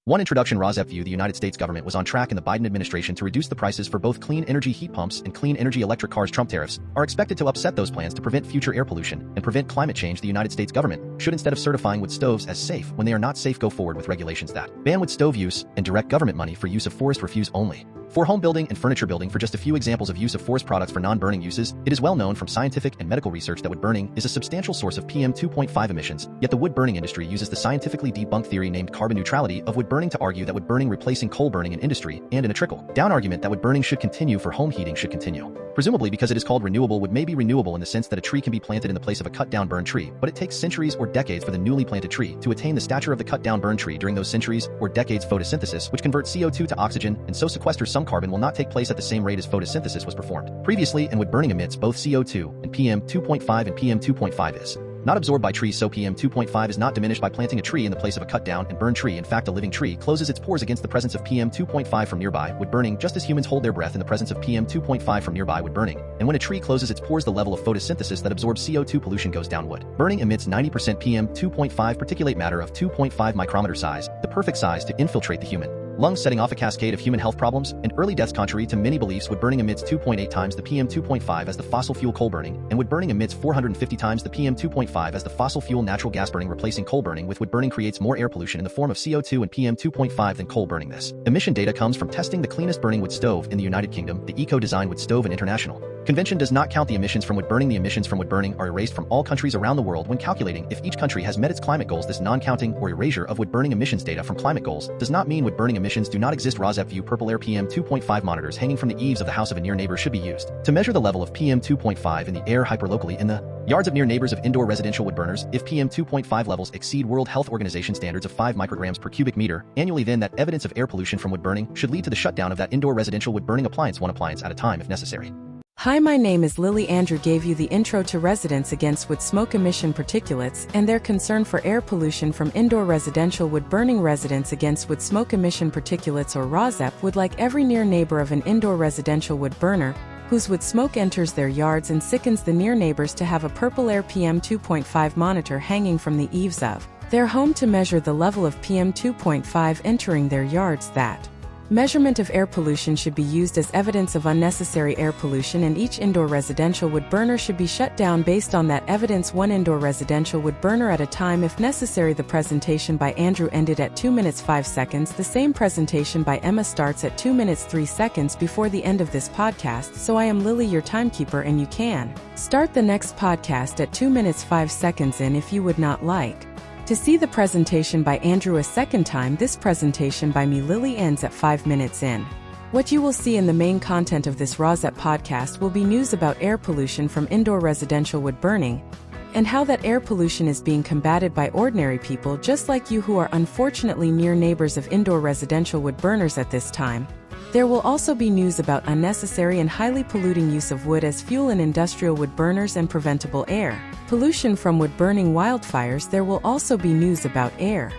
One introduction RAWSEP view: the United States government was on track in the Biden administration to reduce the prices for both clean energy heat pumps and clean energy electric cars. Trump tariffs are expected to upset those plans to prevent future air pollution and prevent climate change. The United States government should, instead of certifying wood stoves as safe when they are not safe, go forward with regulations that ban wood stove use and direct government money for use of forest refuse only. For home building and furniture building, for just a few examples of use of forest products for non-burning uses, it is well known from scientific and medical research that wood burning is a substantial source of PM 2.5 emissions, yet the wood burning industry uses the scientifically debunked theory named carbon neutrality of wood burning to argue that wood burning replacing coal burning in industry, and in a trickle-down argument that wood burning should continue for home heating should continue. Presumably because it is called renewable, wood may be renewable in the sense that a tree can be planted in the place of a cut-down burned tree, but it takes centuries or decades for the newly planted tree to attain the stature of the cut-down burned tree. During those centuries or decades, photosynthesis, which converts CO2 to oxygen and so sequesters some carbon, will not take place at the same rate as photosynthesis was performed previously, and wood burning emits both CO2 and PM 2.5, and PM 2.5 is not absorbed by trees, so PM 2.5 is not diminished by planting a tree in the place of a cut-down and burned tree. In fact, a living tree closes its pores against the presence of PM 2.5 from nearby wood burning, just as humans hold their breath in the presence of PM 2.5 from nearby wood burning. And when a tree closes its pores, the level of photosynthesis that absorbs CO2 pollution goes down. Wood burning emits 90% PM 2.5 particulate matter of 2.5 micrometer size, the perfect size to infiltrate the human lungs, setting off a cascade of human health problems and early deaths. Contrary to many beliefs, wood burning emits 2.8 times the PM 2.5 as the fossil fuel coal burning, and wood burning emits 450 times the PM 2.5 as the fossil fuel natural gas burning. Replacing coal burning with wood burning creates more air pollution in the form of CO2 and PM 2.5 than coal burning. This emission data comes from testing the cleanest burning wood stove in the United Kingdom, the eco-design wood stove, and international convention does not count the emissions from wood burning. The emissions from wood burning are erased from all countries around the world when calculating if each country has met its climate goals. This non-counting or erasure of wood burning emissions data from climate goals does not mean wood burning emissions do not exist. RAWSEP view: purple air PM 2.5 monitors hanging from the eaves of the house of a near neighbor should be used to measure the level of PM 2.5 in the air hyperlocally in the yards of near neighbors of indoor residential wood burners. If PM 2.5 levels exceed World Health Organization standards of 5 micrograms per cubic meter annually, then that evidence of air pollution from wood burning should lead to the shutdown of that indoor residential wood burning appliance, one appliance at a time if necessary. Hi, my name is Lily. Andrew gave you the intro to Residents Against Wood Smoke Emission Particulates and their concern for air pollution from indoor residential wood burning. Residents Against Wood Smoke Emission Particulates, or RAWSEP, would like every near neighbor of an indoor residential wood burner whose wood smoke enters their yards and sickens the near neighbors to have a purple air PM 2.5 monitor hanging from the eaves of their home to measure the level of PM 2.5 entering their yards. That measurement of air pollution should be used as evidence of unnecessary air pollution, and each indoor residential wood burner should be shut down based on that evidence, one indoor residential wood burner at a time if necessary. The presentation by Andrew ended at 2 minutes 5 seconds. The same presentation by Emma starts at 2 minutes 3 seconds before the end of this podcast. So I am Lily, your timekeeper, and you can start the next podcast at 2 minutes 5 seconds in if you would not like to see the presentation by Andrew a second time. This presentation by me, Lily, ends at 5 minutes in. What you will see in the main content of this RAWSEP podcast will be news about air pollution from indoor residential wood burning, and how that air pollution is being combated by ordinary people just like you who are unfortunately near neighbors of indoor residential wood burners at this time. There will also be news about unnecessary and highly polluting use of wood as fuel in industrial wood burners and preventable air pollution from wood burning wildfires. There will also be news about air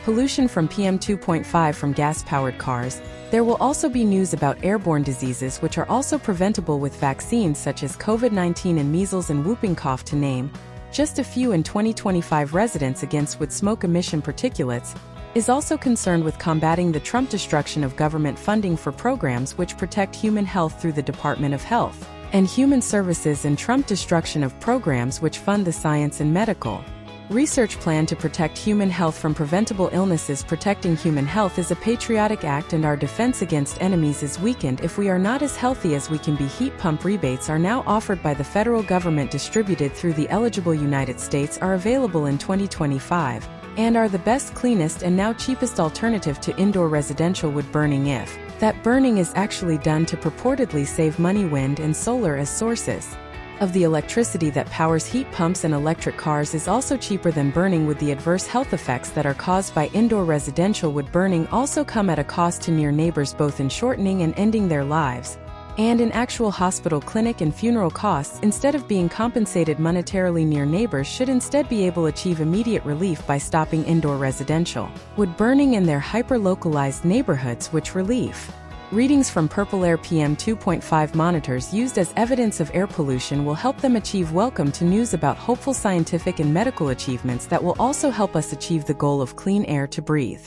pollution from PM 2.5 from gas-powered cars. There will also be news about airborne diseases which are also preventable with vaccines such as COVID-19 and measles and whooping cough, to name just a few. In 2025, Residents Against Wood Smoke Emission Particulates is also concerned with combating the Trump destruction of government funding for programs which protect human health through the Department of Health and Human Services, and Trump destruction of programs which fund the science and medical research plan to protect human health from preventable illnesses. Protecting human health is a patriotic act, and our defense against enemies is weakened if we are not as healthy as we can be. Heat pump rebates are now offered by the federal government, distributed through the eligible United States, are available in 2025, and are the best, cleanest, and now cheapest alternative to indoor residential wood burning if that burning is actually done to purportedly save money. Wind and solar as sources of the electricity that powers heat pumps and electric cars is also cheaper than burning wood. The adverse health effects that are caused by indoor residential wood burning also come at a cost to near neighbors, both in shortening and ending their lives, and in actual hospital, clinic, and funeral costs. Instead of being compensated monetarily, near neighbors should instead be able to achieve immediate relief by stopping indoor residential wood burning in their hyper-localized neighborhoods, which relief readings from purple air PM 2.5 monitors used as evidence of air pollution will help them achieve. Welcome to news about hopeful scientific and medical achievements that will also help us achieve the goal of clean air to breathe.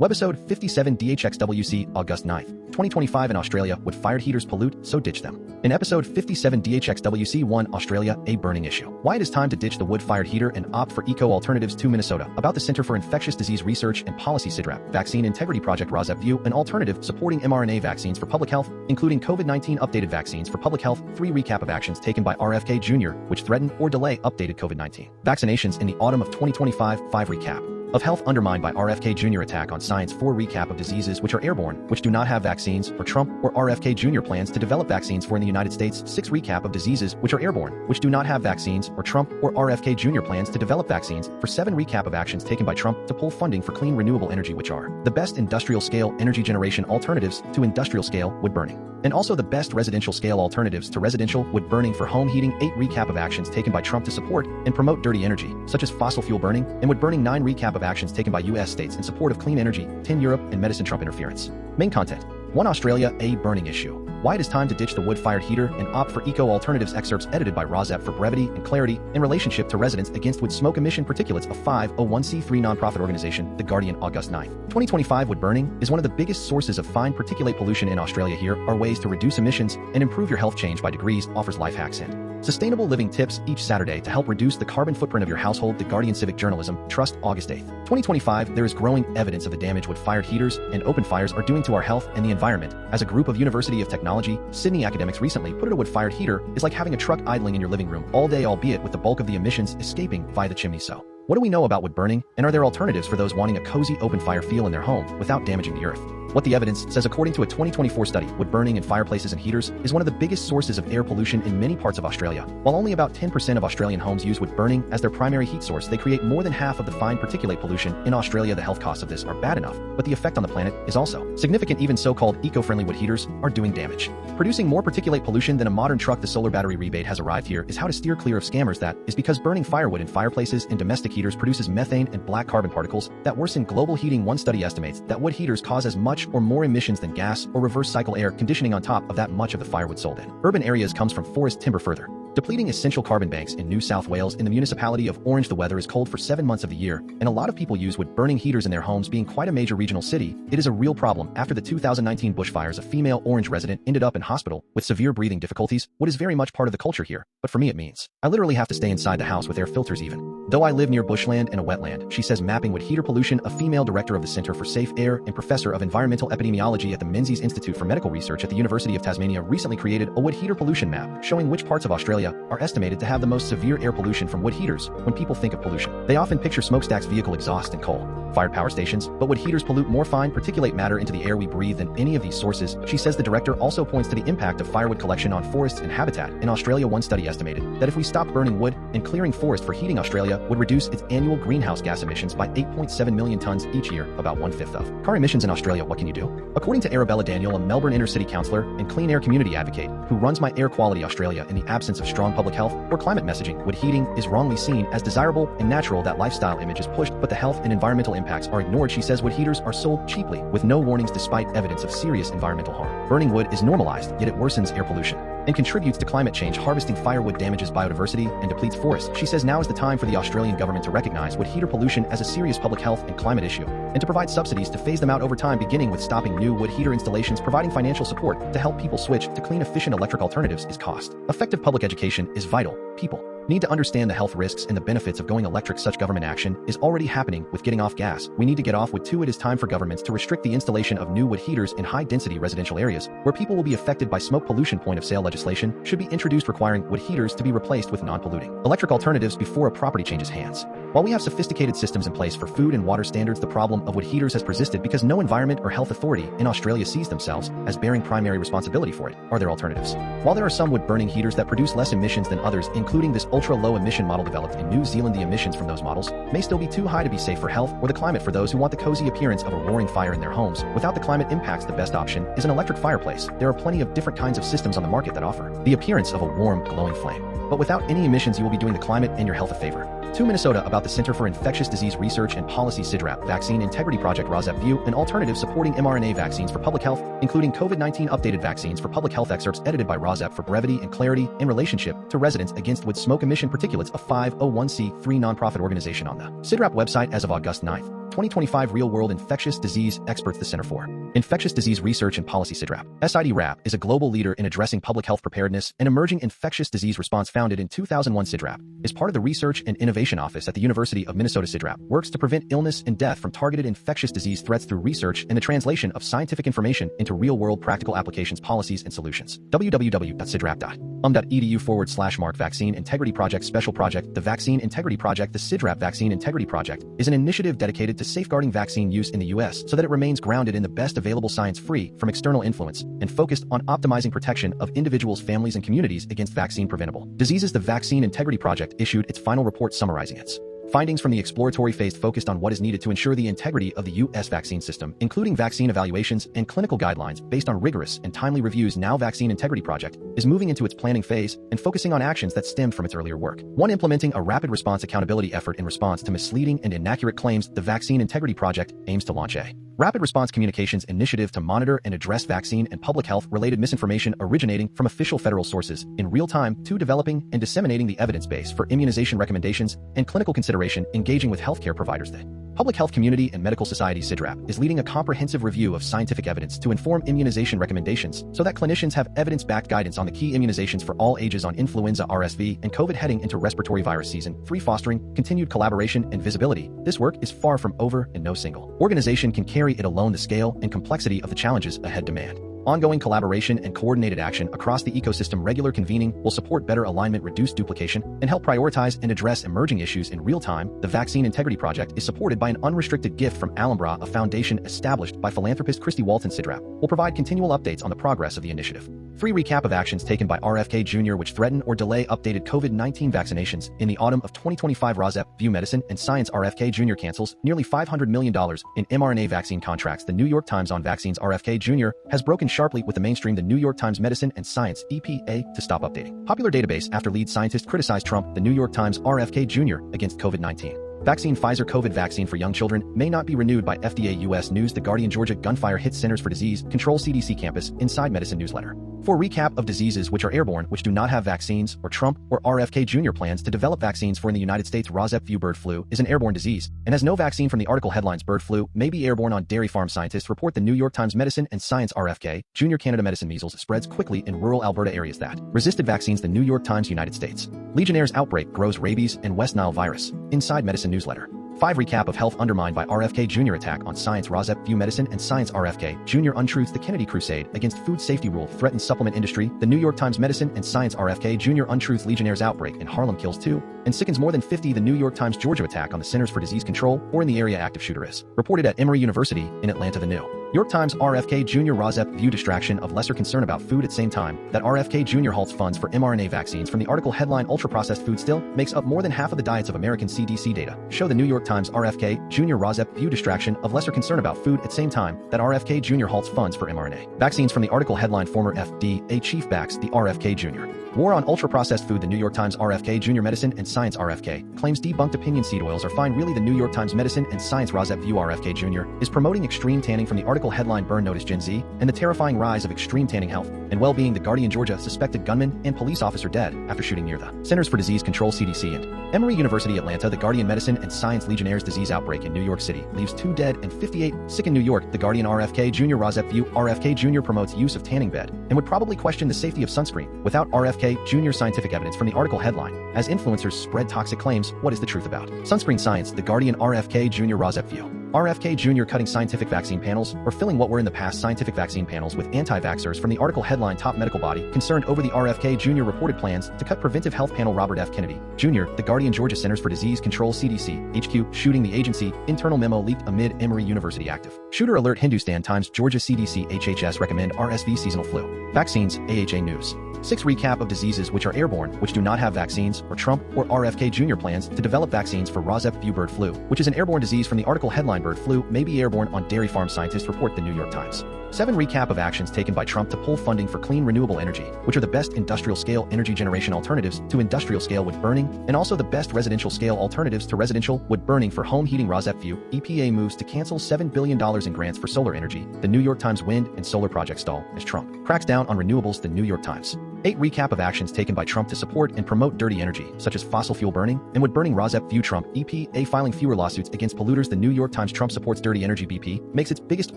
Webisode 57DHXWC, August 9th, 2025 in Australia, wood-fired heaters pollute, so ditch them. In episode 57DHXWC 1, Australia, a burning issue. Why it is time to ditch the wood-fired heater and opt for eco-alternatives to Minnesota. About the Center for Infectious Disease Research and Policy CIDRAP, Vaccine Integrity Project RAWSEP view an alternative supporting mRNA vaccines for public health, including COVID-19 updated vaccines for public health, 3 recap of actions taken by RFK Junior, which threaten or delay updated COVID-19 vaccinations in the autumn of 2025, 5 recap of health undermined by RFK Junior attack on science, 4 recap of diseases which are airborne, which do not have vaccines, or Trump or RFK Junior plans to develop vaccines for in the United States, 6 recap of diseases which are airborne, which do not have vaccines, or Trump or RFK Junior plans to develop vaccines for 7 recap of actions taken by Trump to pull funding for clean renewable energy, which are the best industrial scale energy generation alternatives to industrial scale wood burning, and also the best residential scale alternatives to residential wood burning for home heating, 8 recap of actions taken by Trump to support and promote dirty energy, such as fossil fuel burning, and wood burning, 9 recap of actions taken by U.S. states in support of clean energy, 10 Europe, and medicine Trump interference. Main content: 1 Australia, a burning issue. Why it is time to ditch the wood-fired heater and opt for eco-alternatives. Excerpts edited by RAWSEP for brevity and clarity in relationship to residents against wood smoke emission particulates of 501c3 nonprofit organization, The Guardian, August 9th. 2025 wood burning is one of the biggest sources of fine particulate pollution in Australia. Here are ways to reduce emissions and improve your health. Change by Degrees offers life hacks and sustainable living tips each Saturday to help reduce the carbon footprint of your household. The Guardian Civic Journalism Trust, August 8th. 2025, there is growing evidence of the damage wood-fired heaters and open fires are doing to our health and the environment. As a group of University of Technology, Sydney academics recently put it, a wood-fired heater is like having a truck idling in your living room all day, albeit with the bulk of the emissions escaping via the chimney. So, what do we know about wood burning, and are there alternatives for those wanting a cozy open fire feel in their home without damaging the earth? What the evidence says: according to a 2024 study, wood burning in fireplaces and heaters is one of the biggest sources of air pollution in many parts of Australia. While only about 10% of Australian homes use wood burning as their primary heat source, they create more than half of the fine particulate pollution in Australia. The health costs of this are bad enough, but the effect on the planet is also significant. Even so-called eco-friendly wood heaters are doing damage, producing more particulate pollution than a modern truck. The solar battery rebate has arrived. Here is how to steer clear of scammers. That is because burning firewood in fireplaces and domestic heaters produces methane and black carbon particles that worsen global heating. One study estimates that wood heaters cause as much or more emissions than gas or reverse cycle air conditioning. On top of that, much of the firewood sold in urban areas comes from forest timber, further depleting essential carbon banks. In New South Wales, in the municipality of Orange, the weather is cold for 7 months of the year, and a lot of people use wood burning heaters in their homes. Being quite a major regional city, it is a real problem. After the 2019 bushfires, a female Orange resident ended up in hospital with severe breathing difficulties. Wood is very much part of the culture here, but for me it means I literally have to stay inside the house with air filters even though I live near bushland and a wetland, she says. Mapping wood heater pollution, a female director of the Center for Safe Air and professor of environmental epidemiology at the Menzies Institute for Medical Research at the University of Tasmania recently created a wood heater pollution map showing which parts of Australia are estimated to have the most severe air pollution from wood heaters. When people think of pollution, they often picture smokestacks, vehicle exhaust, and coal-fired power stations, but wood heaters pollute more fine particulate matter into the air we breathe than any of these sources, she says. The director also points to the impact of firewood collection on forests and habitat in Australia. One study estimated that if we stopped burning wood and clearing forest for heating, Australia would reduce its annual greenhouse gas emissions by 8.7 million tons each year, about 1/5 of car emissions in Australia. What can you do? According to Arabella Daniel, a Melbourne inner-city councillor and clean air community advocate who runs My Air Quality Australia, in the absence of strong public health or climate messaging, wood heating is wrongly seen as desirable and natural. That lifestyle image is pushed, but the health and environmental impacts are ignored. She says wood heaters are sold cheaply with no warnings despite evidence of serious environmental harm. Burning wood is normalized, yet it worsens air pollution and contributes to climate change. Harvesting firewood damages biodiversity and depletes forests. She says now is the time for the Australian government to recognize wood heater pollution as a serious public health and climate issue, and to provide subsidies to phase them out over time, beginning with stopping new wood heater installations. Providing financial support to help people switch to clean, efficient electric alternatives is cost effective. Public education is vital. People need to understand the health risks and the benefits of going electric. Such government action is already happening with getting off gas. We need to get off wood too. It is time for governments to restrict the installation of new wood heaters in high-density residential areas where people will be affected by smoke pollution. Point of sale legislation should be introduced requiring wood heaters to be replaced with non-polluting electric alternatives before a property changes hands. While we have sophisticated systems in place for food and water standards, the problem of wood heaters has persisted because no environment or health authority in Australia sees themselves as bearing primary responsibility for it. Are there alternatives? While there are some wood-burning heaters that produce less emissions than others, including this ultra-low emission model developed in New Zealand, the emissions from those models may still be too high to be safe for health or the climate. For those who want the cozy appearance of a roaring fire in their homes without the climate impacts, the best option is an electric fireplace. There are plenty of different kinds of systems on the market that offer the appearance of a warm, glowing flame, but without any emissions. You will be doing the climate and your health a favor. To Minnesota about the Center for Infectious Disease Research and Policy CIDRAP Vaccine Integrity Project RAWSEP View, an alternative supporting mRNA vaccines for public health, including COVID-19 updated vaccines for public health excerpts edited by RAWSEP for brevity and clarity in relationship to residents against wood smoke emission particulates, a 501c3 nonprofit organization on the CIDRAP website as of August 9, 2025. Real-world infectious disease experts. The Center for Infectious Disease Research and Policy CIDRAP CIDRAP is a global leader in addressing public health preparedness and emerging infectious disease response. Founded in 2001, CIDRAP is part of the Research and Innovation Office at the University of Minnesota. CIDRAP works to prevent illness and death from targeted infectious disease threats through research and the translation of scientific information into real-world practical applications, policies, and solutions. www.cidrap.edu/mark Vaccine Integrity Project Special Project. The Vaccine Integrity Project. The CIDRAP Vaccine Integrity Project is an initiative dedicated to safeguarding vaccine use in the U.S. so that it remains grounded in the best available science, free from external influence, and focused on optimizing protection of individuals, families, and communities against vaccine-preventable diseases. The Vaccine Integrity Project issued its final report summarizing its findings from the exploratory phase, focused on what is needed to ensure the integrity of the U.S. vaccine system, including vaccine evaluations and clinical guidelines based on rigorous and timely reviews. Now, Vaccine Integrity Project is moving into its planning phase and focusing on actions that stemmed from its earlier work. 1. Implementing a rapid response accountability effort in response to misleading and inaccurate claims. The Vaccine Integrity Project aims to launch a rapid response communications initiative to monitor and address vaccine and public health-related misinformation originating from official federal sources in real time. 2. Developing and disseminating the evidence base for immunization recommendations and clinical consideration, engaging with healthcare providers. The Public Health Community and Medical Society CIDRAP is leading a comprehensive review of scientific evidence to inform immunization recommendations so that clinicians have evidence-backed guidance on the key immunizations for all ages on influenza, RSV, and COVID heading into respiratory virus season. 3. Fostering continued collaboration and visibility. This work is far from over, and no single organization can carry it alone. The scale and complexity of the challenges ahead demand ongoing collaboration and coordinated action across the ecosystem. Regular convening will support better alignment, reduce duplication, and help prioritize and address emerging issues in real time. The Vaccine Integrity Project is supported by an unrestricted gift from Alhambra, a foundation established by philanthropist Christy Walton. CIDRAP will provide continual updates on the progress of the initiative. 3. Recap of actions taken by RFK Junior which threaten or delay updated COVID-19 vaccinations. In the autumn of 2025, RAWSEP, View Medicine and Science. RFK Junior cancels nearly $500 million in mRNA vaccine contracts. The New York Times on vaccines. RFK Junior has broken sharply with the mainstream. The New York Times Medicine and Science EPA to stop updating popular database after lead scientist criticized Trump. The New York Times. RFK Jr. against COVID-19 vaccine. Pfizer COVID vaccine for young children may not be renewed by FDA. U.S. News. The Guardian. Georgia gunfire hits Centers for Disease Control CDC campus. Inside Medicine newsletter. 4. Recap of diseases which are airborne, which do not have vaccines, or Trump or RFK Jr. plans to develop vaccines for in the United States. RAWSEP View. Bird flu is an airborne disease and has no vaccine. From the article headlines, bird flu may be airborne on dairy farm. Scientists report. The New York Times Medicine and Science. RFK Jr. Canada. Medicine. Measles spreads quickly in rural Alberta areas that resisted vaccines. The New York Times. United States Legionnaires outbreak grows rabies and West Nile virus. Inside Medicine newsletter. 5. Recap of health undermined by RFK Jr. attack on science. RAWSEP View Medicine and Science. RFK Jr. untruths. The Kennedy crusade against food safety rule threatens supplement industry. The New York Times Medicine and Science. RFK Jr. untruths. Legionnaires outbreak in Harlem kills 2 and sickens more than 50. The New York Times. Georgia attack on the Centers for Disease Control or in the area active shooter is reported at Emory University in Atlanta. The New York Times. RFK Jr. RAWSEP View distraction of lesser concern about food at same time that RFK Jr. halts funds for mRNA vaccines. From the article headline, ultra-processed food still makes up more than half of the diets of American. CDC data show. The New York Times. RFK Jr. RAWSEP View distraction of lesser concern about food at same time that RFK Jr. halts funds for mRNA vaccines. From the article headline, former FDA chief backs the RFK Jr. war on ultra-processed food. The New York Times. RFK Jr. Medicine and Science. RFK claims debunked opinion seed oils are fine. Really? The New York Times Medicine and Science. RAWSEP View. RFK Jr. is promoting extreme tanning. From the article headline, burn notice Gen Z and the terrifying rise of extreme tanning health and well-being. The Guardian. Georgia suspected gunman and police officer dead after shooting near the Centers for Disease Control CDC and Emory University. Atlanta. The Guardian. Medicine and Science. Legionnaires disease outbreak in New York City leaves 2 dead and 58 sick in New York. The Guardian. RFK Jr. RAWSEP View. RFK Jr. promotes use of tanning bed and would probably question the safety of sunscreen without RFK Jr. scientific evidence. From the article headline, as influencers spread toxic claims, what is the truth about sunscreen science? The Guardian. RFK Jr. RAWSEP View. RFK Jr. cutting scientific vaccine panels or filling what were in the past scientific vaccine panels with anti-vaxxers. From the article headline, top medical body concerned over the RFK Jr. reported plans to cut preventive health panel. Robert F. Kennedy Jr. The Guardian. Georgia Centers for Disease Control CDC HQ shooting the agency. Internal memo leaked amid Emory University active shooter alert. Hindustan Times. Georgia CDC HHS recommend RSV seasonal flu vaccines. AHA News. 6. Recap of diseases which are airborne, which do not have vaccines, or Trump or RFK Jr. plans to develop vaccines for. RAWSEP View. Bird flu, which is an airborne disease. From the article headline, bird flu may be airborne on dairy farm scientists report, the New York Times. 7 recap of actions taken by Trump to pull funding for clean renewable energy, which are the best industrial-scale energy generation alternatives to industrial-scale wood burning, and also the best residential-scale alternatives to residential wood burning for home heating. RAWSEP view, EPA moves to cancel $7 billion in grants for solar energy. The New York Times wind and solar projects stall as Trump cracks down on renewables. The New York Times. 8 recap of actions taken by Trump to support and promote dirty energy, such as fossil fuel burning and wood burning. RAWSEP view, Trump EPA filing fewer lawsuits against polluters. The New York Times. Trump supports dirty energy. BP makes its biggest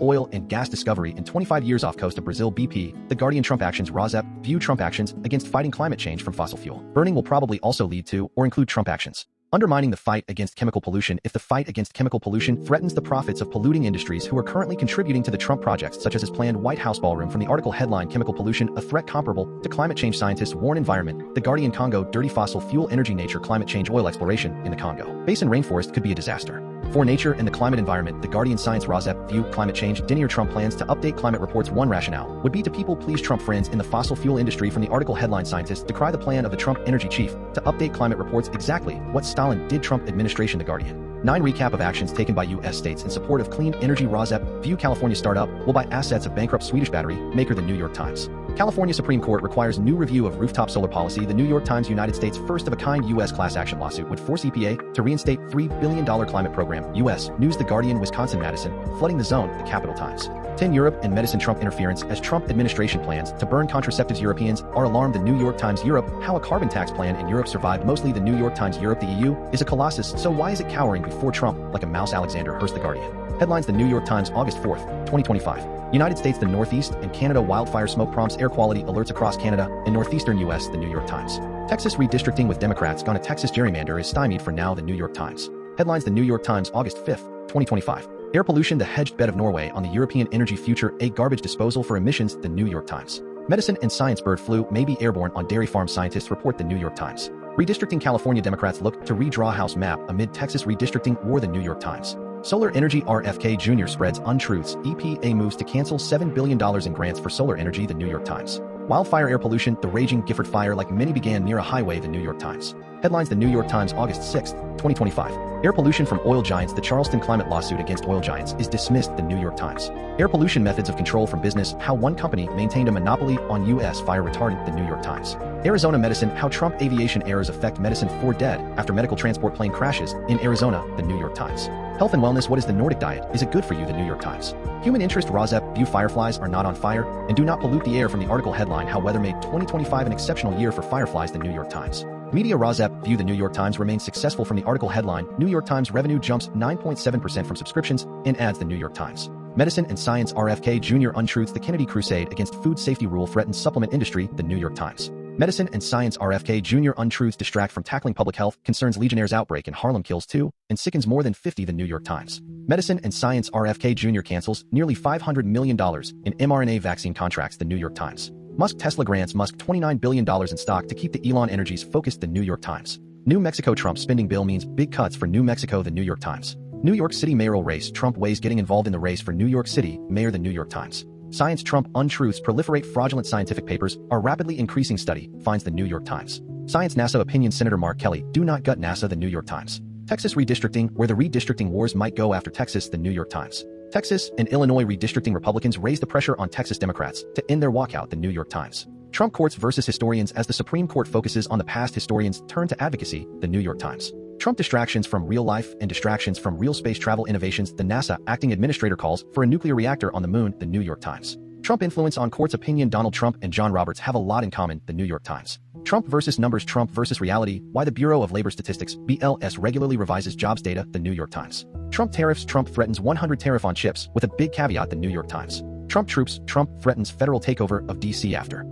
oil and gas discovery in 25 years off coast of Brazil. BP. The Guardian. Trump actions. RAWSEP view, Trump actions against fighting climate change from fossil fuel burning will probably also lead to or include Trump actions undermining the fight against chemical pollution. If the fight against chemical pollution threatens the profits of polluting industries who are currently contributing to the Trump projects, such as his planned White House ballroom. From the article headline, Chemical Pollution, a Threat Comparable to Climate Change, Scientists Warn Environment. The Guardian. Congo. Dirty fossil fuel energy. Nature. Climate change. Oil exploration in the Congo Basin rainforest could be a disaster for nature and the climate environment. The Guardian. Science. RAWSEP view, climate change denier. Trump plans to update climate reports. One rationale would be to people please Trump friends in the fossil fuel industry. From the article headline, Scientists decry the plan of the Trump energy chief to update climate reports. Exactly what Stalin did. Trump administration. The Guardian. 9 recap of actions taken by U.S. states in support of clean energy. RAWSEP view, California startup will buy assets of bankrupt Swedish battery maker. The New York Times. California Supreme Court requires new review of rooftop solar policy. The New York Times. United States first-of-a-kind U.S. class action lawsuit would force EPA to reinstate $3 billion climate program. U.S. News. The Guardian. Wisconsin-Madison flooding the zone. The Capital Times. 10 Europe and medicine. Trump interference as Trump administration plans to burn contraceptives. Europeans are alarmed. The New York Times. Europe, how a carbon tax plan in Europe survived mostly. The New York Times. Europe, the EU is a colossus, so why is it cowering before Trump like a mouse? Alexander Hurst. The Guardian. Headlines. The New York Times. August 4th, 2025. United States. The Northeast and Canada wildfire smoke prompts air quality alerts across Canada and northeastern U.S. The New York Times. Texas redistricting with Democrats gone. A Texas gerrymander is stymied for now. The New York Times. Headlines. The New York Times. August 5th, 2025. Air pollution, the hedged bet of Norway on the European energy future. A garbage disposal for emissions. The New York Times. Medicine and science. Bird flu may be airborne on dairy farm scientists report. The New York Times. Redistricting. California Democrats look to redraw House map amid Texas redistricting war. The New York Times. Solar energy. RFK Junior spreads untruths. EPA moves to cancel $7 billion in grants for solar energy. The New York Times. Wildfire air pollution, the raging Gifford fire like many began near a highway. The New York Times. Headlines. The New York Times. August 6th, 2025. Air pollution from oil giants. The Charleston climate lawsuit against oil giants is dismissed. The New York Times. Air pollution methods of control from business, how one company maintained a monopoly on U.S. fire retardant. The New York Times. Arizona medicine, how Trump aviation errors affect medicine. 4 dead after medical transport plane crashes in Arizona. The New York Times. Health and wellness, what is the Nordic diet? Is it good for you? The New York Times. Human interest. RAWSEP view, fireflies are not on fire and do not pollute the air. From the article headline, how weather made 2025 an exceptional year for fireflies. The New York Times. Media. RAWSEP view, the New York Times remains successful. From the article headline, New York Times revenue jumps 9.7% from subscriptions and ads. The New York Times. Medicine and science. RFK Junior untruths, the Kennedy crusade against food safety rule threatens supplement industry. The New York Times. Medicine and science. RFK Junior untruths distract from tackling public health concerns. Legionnaires outbreak in Harlem kills 2 and sickens more than 50. The New York Times. Medicine and science. RFK Junior cancels nearly $500 million in mRNA vaccine contracts. The New York Times. Musk. Tesla grants Musk $29 billion in stock to keep the Elon Energies focused. The New York Times. New Mexico Trump spending bill means big cuts for New Mexico. The New York Times. New York City mayoral race. Trump weighs getting involved in the race for New York City mayor. The New York Times. Science. Trump untruths proliferate. Fraudulent scientific papers are rapidly increasing. Study finds. The New York Times. Science. NASA opinion. Senator Mark Kelly do not gut NASA. The New York Times. Texas redistricting, where the redistricting wars might go after Texas. The New York Times. Texas and Illinois redistricting. Republicans raise the pressure on Texas Democrats to end their walkout. The New York Times. Trump courts versus historians as the Supreme Court focuses on the past. Historians turn to advocacy. The New York Times. Trump distractions from real life and distractions from real space travel innovations. The NASA acting administrator calls for a nuclear reactor on the moon. The New York Times. Trump influence on courts opinion. Donald Trump and John Roberts have a lot in common. The New York Times. Trump versus numbers. Trump versus reality. Why the Bureau of Labor Statistics BLS regularly revises jobs data. The New York Times. Trump tariffs. Trump threatens 100 tariff on chips with a big caveat. The New York Times. Trump troops. Trump threatens federal takeover of D.C. after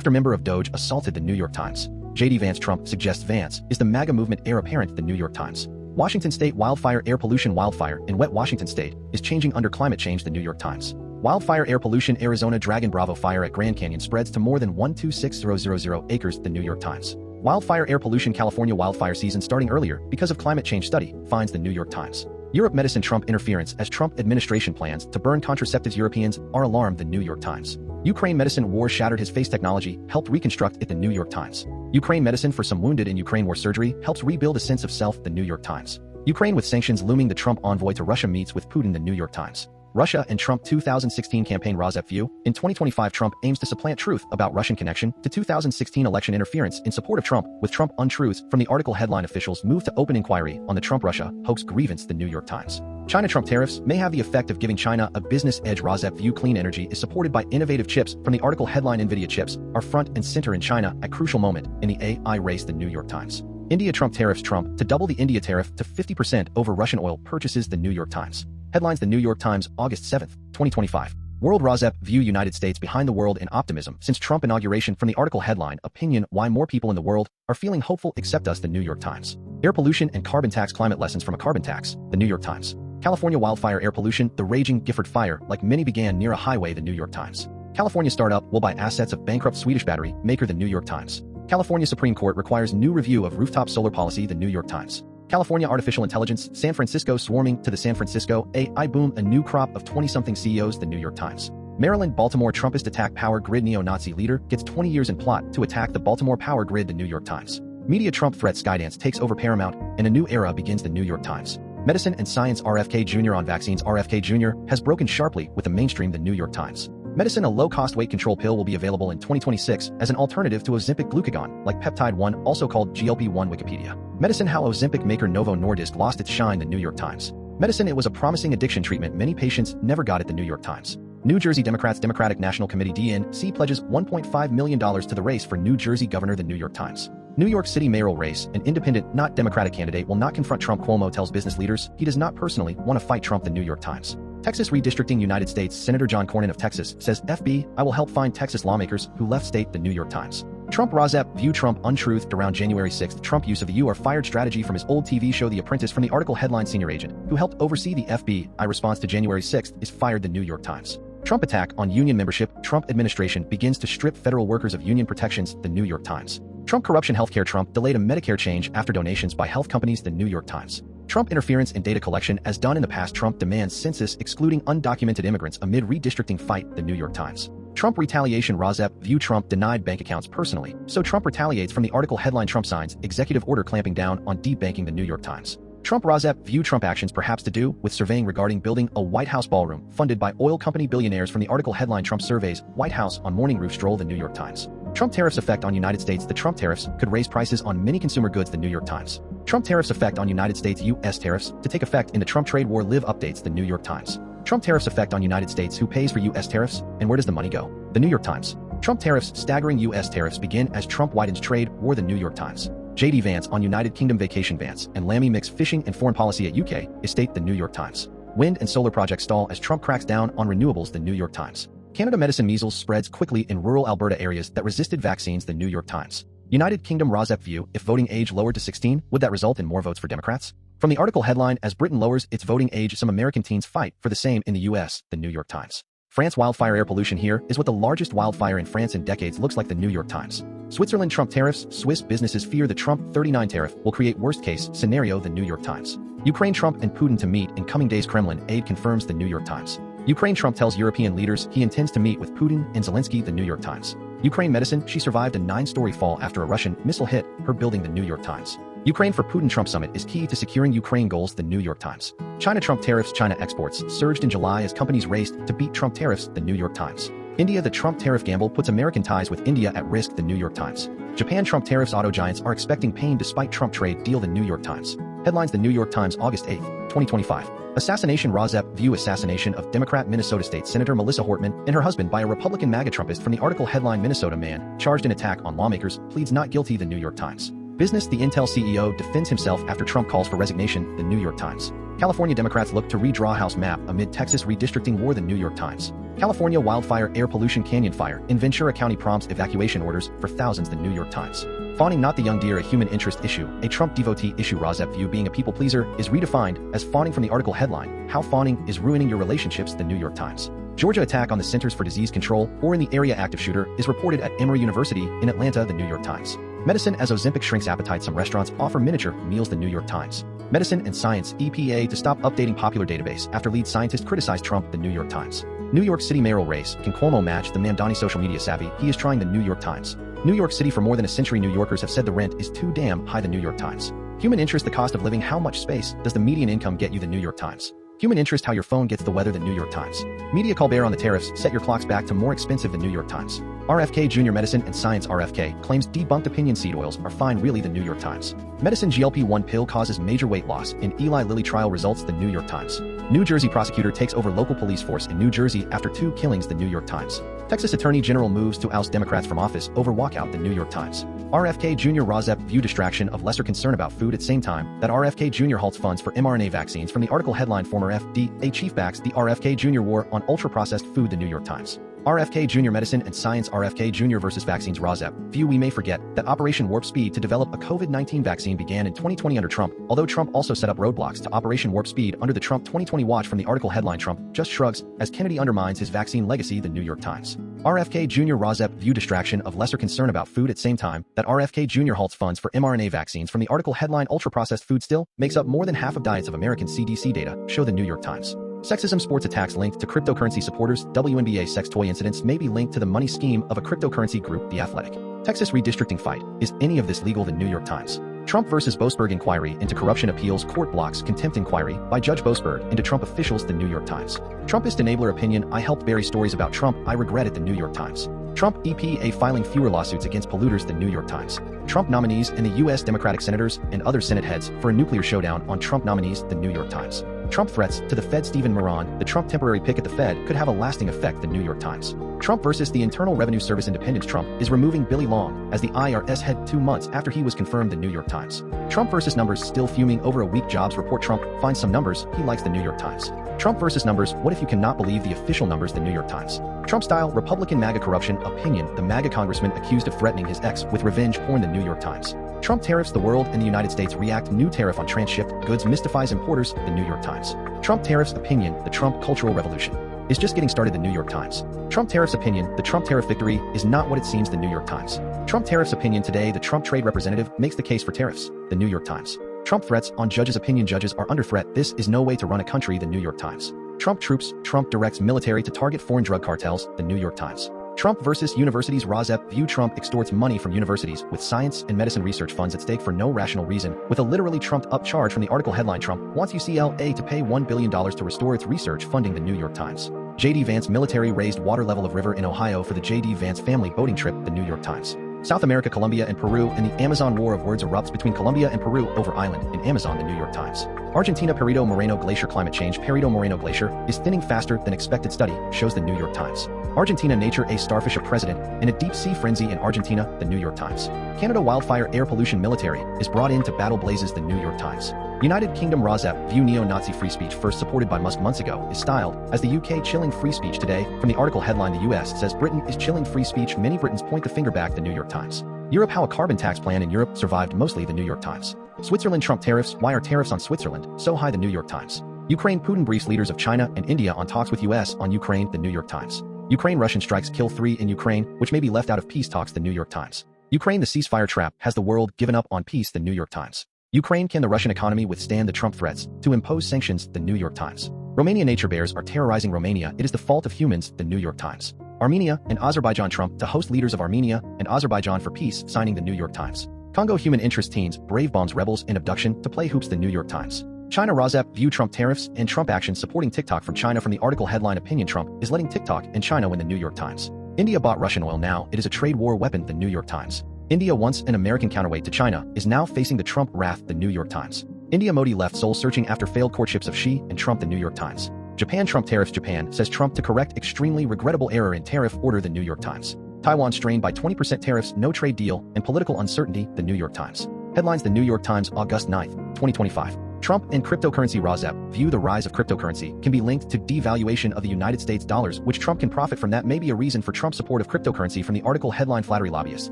member of Doge assaulted. The New York Times. J.D. Vance. Trump suggests Vance is the MAGA movement heir apparent. The New York Times. Washington State wildfire air pollution. Wildfire in wet Washington State is changing under climate change. The New York Times. Wildfire air pollution. Arizona Dragon Bravo fire at Grand Canyon spreads to more than 126,000 acres. The New York Times. Wildfire air pollution. California wildfire season starting earlier because of climate change study finds. The New York Times. Europe medicine. Trump interference as Trump administration plans to burn contraceptives. Europeans are alarmed. The New York Times. Ukraine medicine war shattered his face. Technology helped reconstruct it. The New York Times. Ukraine medicine for some wounded in Ukraine war surgery helps rebuild a sense of self. The New York Times. Ukraine with sanctions looming, the Trump envoy to Russia meets with Putin, the New York Times. Russia and Trump 2016 campaign RAWSEP view. In 2025, Trump aims to supplant truth about Russian connection to 2016 election interference in support of Trump, with Trump untruths from the article headline. Officials move to open inquiry on the Trump-Russia hoax grievance, the New York Times. China-Trump tariffs may have the effect of giving China a business edge. RAWSEP view. Clean energy is supported by innovative chips from the article headline. NVIDIA chips are front and center in China at crucial moment in the AI race, the New York Times. India Trump tariffs. Trump to double the India tariff to 50% over Russian oil purchases, the New York Times. Headlines. The New York Times, August 7, 2025. World RAWSEP view. United States behind the world in optimism since Trump inauguration. From the article headline. Opinion. Why more people in the world are feeling hopeful except us, the New York Times. Air pollution and carbon tax. Climate lessons from a carbon tax, the New York Times. California wildfire air pollution. The raging Gifford fire, like many, began near a highway, the New York Times. California startup will buy assets of bankrupt Swedish battery maker, the New York Times. California Supreme Court requires new review of rooftop solar policy, the New York Times. California artificial intelligence. San Francisco swarming to the San Francisco AI boom, a new crop of 20-something CEOs, the New York Times. Maryland Baltimore Trumpist attack power grid. Neo-Nazi leader gets 20 years in plot to attack the Baltimore power grid, the New York Times. Media Trump threat. Skydance takes over Paramount and a new era begins, the New York Times. Medicine and science. RFK Junior on vaccines. RFK Junior has broken sharply with the mainstream, the New York Times. Medicine. A low-cost weight control pill will be available in 2026 as an alternative to Ozempic glucagon, like peptide 1, also called GLP-1. Wikipedia. Medicine. How Ozempic maker Novo Nordisk lost its shine, the New York Times. Medicine. It was a promising addiction treatment many patients never got it, the New York Times. New Jersey Democrats. Democratic National Committee DNC pledges $1.5 million to the race for New Jersey governor, the New York Times. New York City mayoral race. An independent, not Democratic candidate will not confront Trump. Cuomo tells business leaders he does not personally want to fight Trump, the New York Times. Texas redistricting. United States Senator John Cornyn of Texas says FB, I will help find Texas lawmakers who left state, the New York Times. Trump RAWSEP view. Trump untruth around January 6th. Trump use of the "you are fired" strategy from his old TV show The Apprentice. From the article headline. Senior agent who helped oversee the FBI response to January 6th is fired, the New York Times. Trump attack on union membership. Trump administration begins to strip federal workers of union protections, the New York Times. Trump corruption. Healthcare. Trump delayed a Medicare change after donations by health companies, the New York Times. Trump interference in data collection as done in the past. Trump demands census excluding undocumented immigrants amid redistricting fight, the New York Times. Trump retaliation. RAWSEP view. Trump denied bank accounts personally, so Trump retaliates. From the article headline. Trump signs executive order clamping down on deep banking, the New York Times. Trump RAWSEP view. Trump actions perhaps to do with surveying regarding building a White House ballroom funded by oil company billionaires. From the article headline. Trump surveys White House on morning roof stroll, the New York Times. Trump tariffs effect on United States. The Trump tariffs could raise prices on many consumer goods, the New York Times. Trump tariffs effect on United States. U.S. tariffs to take effect in the Trump trade war. Live updates, the New York Times. Trump tariffs effect on United States. Who pays for U.S. tariffs and where does the money go? The New York Times. Trump tariffs. Staggering U.S. tariffs begin as Trump widens trade war, the New York Times. J.D. Vance on United Kingdom vacation. Vance and Lammy mix fishing and foreign policy at UK estate, the New York Times. Wind and solar projects stall as Trump cracks down on renewables, the New York Times. Canada medicine. Measles spreads quickly in rural Alberta areas that resisted vaccines, the New York Times. United Kingdom RAWSEP view. If voting age lowered to 16, would that result in more votes for Democrats? From the article headline. As Britain lowers its voting age, some American teens fight for the same in the U.S., the New York Times. France wildfire. Air pollution. Here is what the largest wildfire in France in decades looks like, the New York Times. Switzerland Trump tariffs. Swiss businesses fear the Trump 39 tariff will create worst-case scenario, the New York Times. Ukraine Trump and Putin to meet in coming days. Kremlin aide confirms, the New York Times. Ukraine Trump tells European leaders he intends to meet with Putin and Zelensky, the New York Times. Ukraine medicine. She survived a 9-story fall after a Russian missile hit her building, the New York Times. Ukraine for Putin. Trump summit is key to securing Ukraine goals, the New York Times. China Trump tariffs. China exports surged in July as companies raced to beat Trump tariffs, the New York Times. India. The Trump tariff gamble puts American ties with India at risk, the New York Times. Japan Trump tariffs. Auto giants are expecting pain despite Trump trade deal, the New York Times. Headlines. The New York Times, August 8, 2025. Assassination. RAWSEP view. Assassination of Democrat Minnesota State Senator Melissa Hortman and her husband by a Republican MAGA Trumpist. From the article headline. Minnesota man charged in attack on lawmakers pleads not guilty, the New York Times. Business. The Intel CEO defends himself after Trump calls for resignation, the New York Times. California Democrats look to redraw House map amid Texas redistricting war, the New York Times. California wildfire. Air pollution. Canyon fire in Ventura County prompts evacuation orders for thousands, the New York Times. Fawning not the young deer, a human interest issue, a Trump devotee issue. RAWSEP view. Being a people pleaser is redefined as fawning. From the article headline. How fawning is ruining your relationships, the New York Times. Georgia attack on the Centers for Disease Control or in the area. Active shooter is reported at Emory University in Atlanta, the New York Times. Medicine as Ozempic shrinks appetite. Some restaurants offer miniature meals, the New York Times. Medicine and science. EPA to stop updating popular database after lead scientist criticized Trump, the New York Times. New York City mayoral race. Can Cuomo match the Mamdani social media savvy? He is trying, the New York Times. New York City. For more than a century, New Yorkers have said the rent is too damn high, the New York Times. Human interest, the cost of living. How much space does the median income get you? The New York Times. Human interest, how your phone gets the weather. The New York Times. Media Colbert on the tariffs, set your clocks back to more expensive. The New York Times. RFK Junior medicine and science. RFK claims debunked opinion seed oils are fine. Really? The New York Times. Medicine GLP-1 pill causes major weight loss in Eli Lilly trial results. The New York Times. New Jersey prosecutor takes over local police force in New Jersey after 2 killings. The New York Times. Texas Attorney General moves to oust Democrats from office over walkout. The New York Times. RFK Junior RAWSEP view distraction of lesser concern about food at same time that RFK Junior halts funds for mRNA vaccines. From the article headline, former FDA chief backs the RFK Junior war on ultra-processed food. The New York Times. RFK Junior medicine and science. RFK Junior versus vaccines. RAWSEP view. We may forget that Operation Warp Speed to develop a COVID-19 vaccine began in 2020 under Trump, although Trump also set up roadblocks to Operation Warp Speed under the Trump 2020 watch. From the article headline, Trump just shrugs as Kennedy undermines his vaccine legacy. The New York Times. RFK Junior RAWSEP view distraction of lesser concern about food at same time that RFK Junior halts funds for mRNA vaccines. From the article headline, ultra-processed food still makes up more than half of diets of American. CDC data show. The New York Times. Sexism, sports attacks linked to cryptocurrency supporters. WNBA sex toy incidents may be linked to the money scheme of a cryptocurrency group. The Athletic. Texas redistricting fight. Is any of this legal? The New York Times. Trump versus Boasberg inquiry into corruption. Appeals court blocks contempt inquiry by Judge Boasberg into Trump officials. The New York Times. Trumpist enabler opinion. I helped bury stories about Trump. I regret it. The New York Times. Trump EPA filing fewer lawsuits against polluters. The New York Times. Trump nominees and the U.S. Democratic senators and other Senate heads for a nuclear showdown on Trump nominees. The New York Times. Trump threats to the Fed. Stephen Moran. The Trump temporary pick at the Fed could have a lasting effect. The New York Times. Trump versus the Internal Revenue Service independence. Trump is removing Billy Long as the IRS head 2 months after he was confirmed. The New York Times. Trump versus numbers, still fuming over a weak jobs report. Trump finds some numbers he likes. The New York Times. Trump versus numbers, what if you cannot believe the official numbers? The New York Times. Trump-style Republican MAGA corruption opinion. The MAGA congressman accused of threatening his ex with revenge porn. The New York Times. Trump tariffs, the world and the United States react. New tariff on transshipped goods mystifies importers. The New York Times. Trump tariffs opinion, the Trump cultural revolution is just getting started. The New York Times. Trump tariffs opinion, the Trump tariff victory is not what it seems. The New York Times. Trump tariffs opinion today, the Trump trade representative makes the case for tariffs. The New York Times. Trump threats on judges opinion, judges are under threat. This is no way to run a country. The New York Times. Trump troops, Trump directs military to target foreign drug cartels. The New York Times. Trump versus universities. RAWSEP view. Trump extorts money from universities with science and medicine research funds at stake for no rational reason, with a literally trumped-up charge. From the article headline, Trump wants UCLA to pay $1 billion to restore its research funding. The New York Times. J.D. Vance military raised water level of river in Ohio for the J.D. Vance family boating trip. The New York Times. South America, Colombia and Peru, and the Amazon war of words erupts between Colombia and Peru over island in Amazon. The New York Times. Argentina Perito Moreno Glacier climate change. Perito Moreno Glacier is thinning faster than expected, study shows. The New York Times. Argentina nature, a starfish a president in a deep sea frenzy in Argentina. The New York Times. Canada wildfire air pollution military is brought in to battle blazes. The New York Times. United Kingdom RAWSEP view neo-Nazi free speech first supported by Musk months ago is styled as the UK chilling free speech today. From the article headline, the US says Britain is chilling free speech. Many Britons point the finger back. The New York Times. Europe, how a carbon tax plan in Europe survived mostly. The New York Times. Switzerland Trump tariffs, why are tariffs on Switzerland so high? The New York Times. Ukraine Putin briefs leaders of China and India on talks with US on Ukraine. The New York Times. Ukraine Russian strikes kill 3 in Ukraine, which may be left out of peace talks. The New York Times. Ukraine the ceasefire trap, has the world given up on peace? The New York Times. Ukraine, can the Russian economy withstand the Trump threats to impose sanctions? The New York Times. Romania nature bears are terrorizing Romania, it is the fault of humans. The New York Times. Armenia and Azerbaijan Trump to host leaders of Armenia and Azerbaijan for peace, signing. The New York Times. Congo human interest teens brave bombs rebels in abduction to play hoops. The New York Times. China RAWSEP view Trump tariffs and Trump action supporting TikTok. From China. From the article headline, opinion, Trump is letting TikTok and China win. The New York Times. India bought Russian oil, now it is a trade war weapon. The New York Times. India, once an American counterweight to China, is now facing the Trump wrath. The New York Times. India Modi left Seoul searching after failed courtships of Xi and Trump. The New York Times. Japan Trump tariffs. Japan says Trump to correct extremely regrettable error in tariff order. The New York Times. Taiwan strained by 20% tariffs, no trade deal, and political uncertainty. The New York Times. Headlines. The New York Times, August 9, 2025. Trump and cryptocurrency. RAWSEP view the rise of cryptocurrency can be linked to devaluation of the United States dollars, which Trump can profit from. That may be a reason for Trump's support of cryptocurrency. From the article headline, flattery lobbyists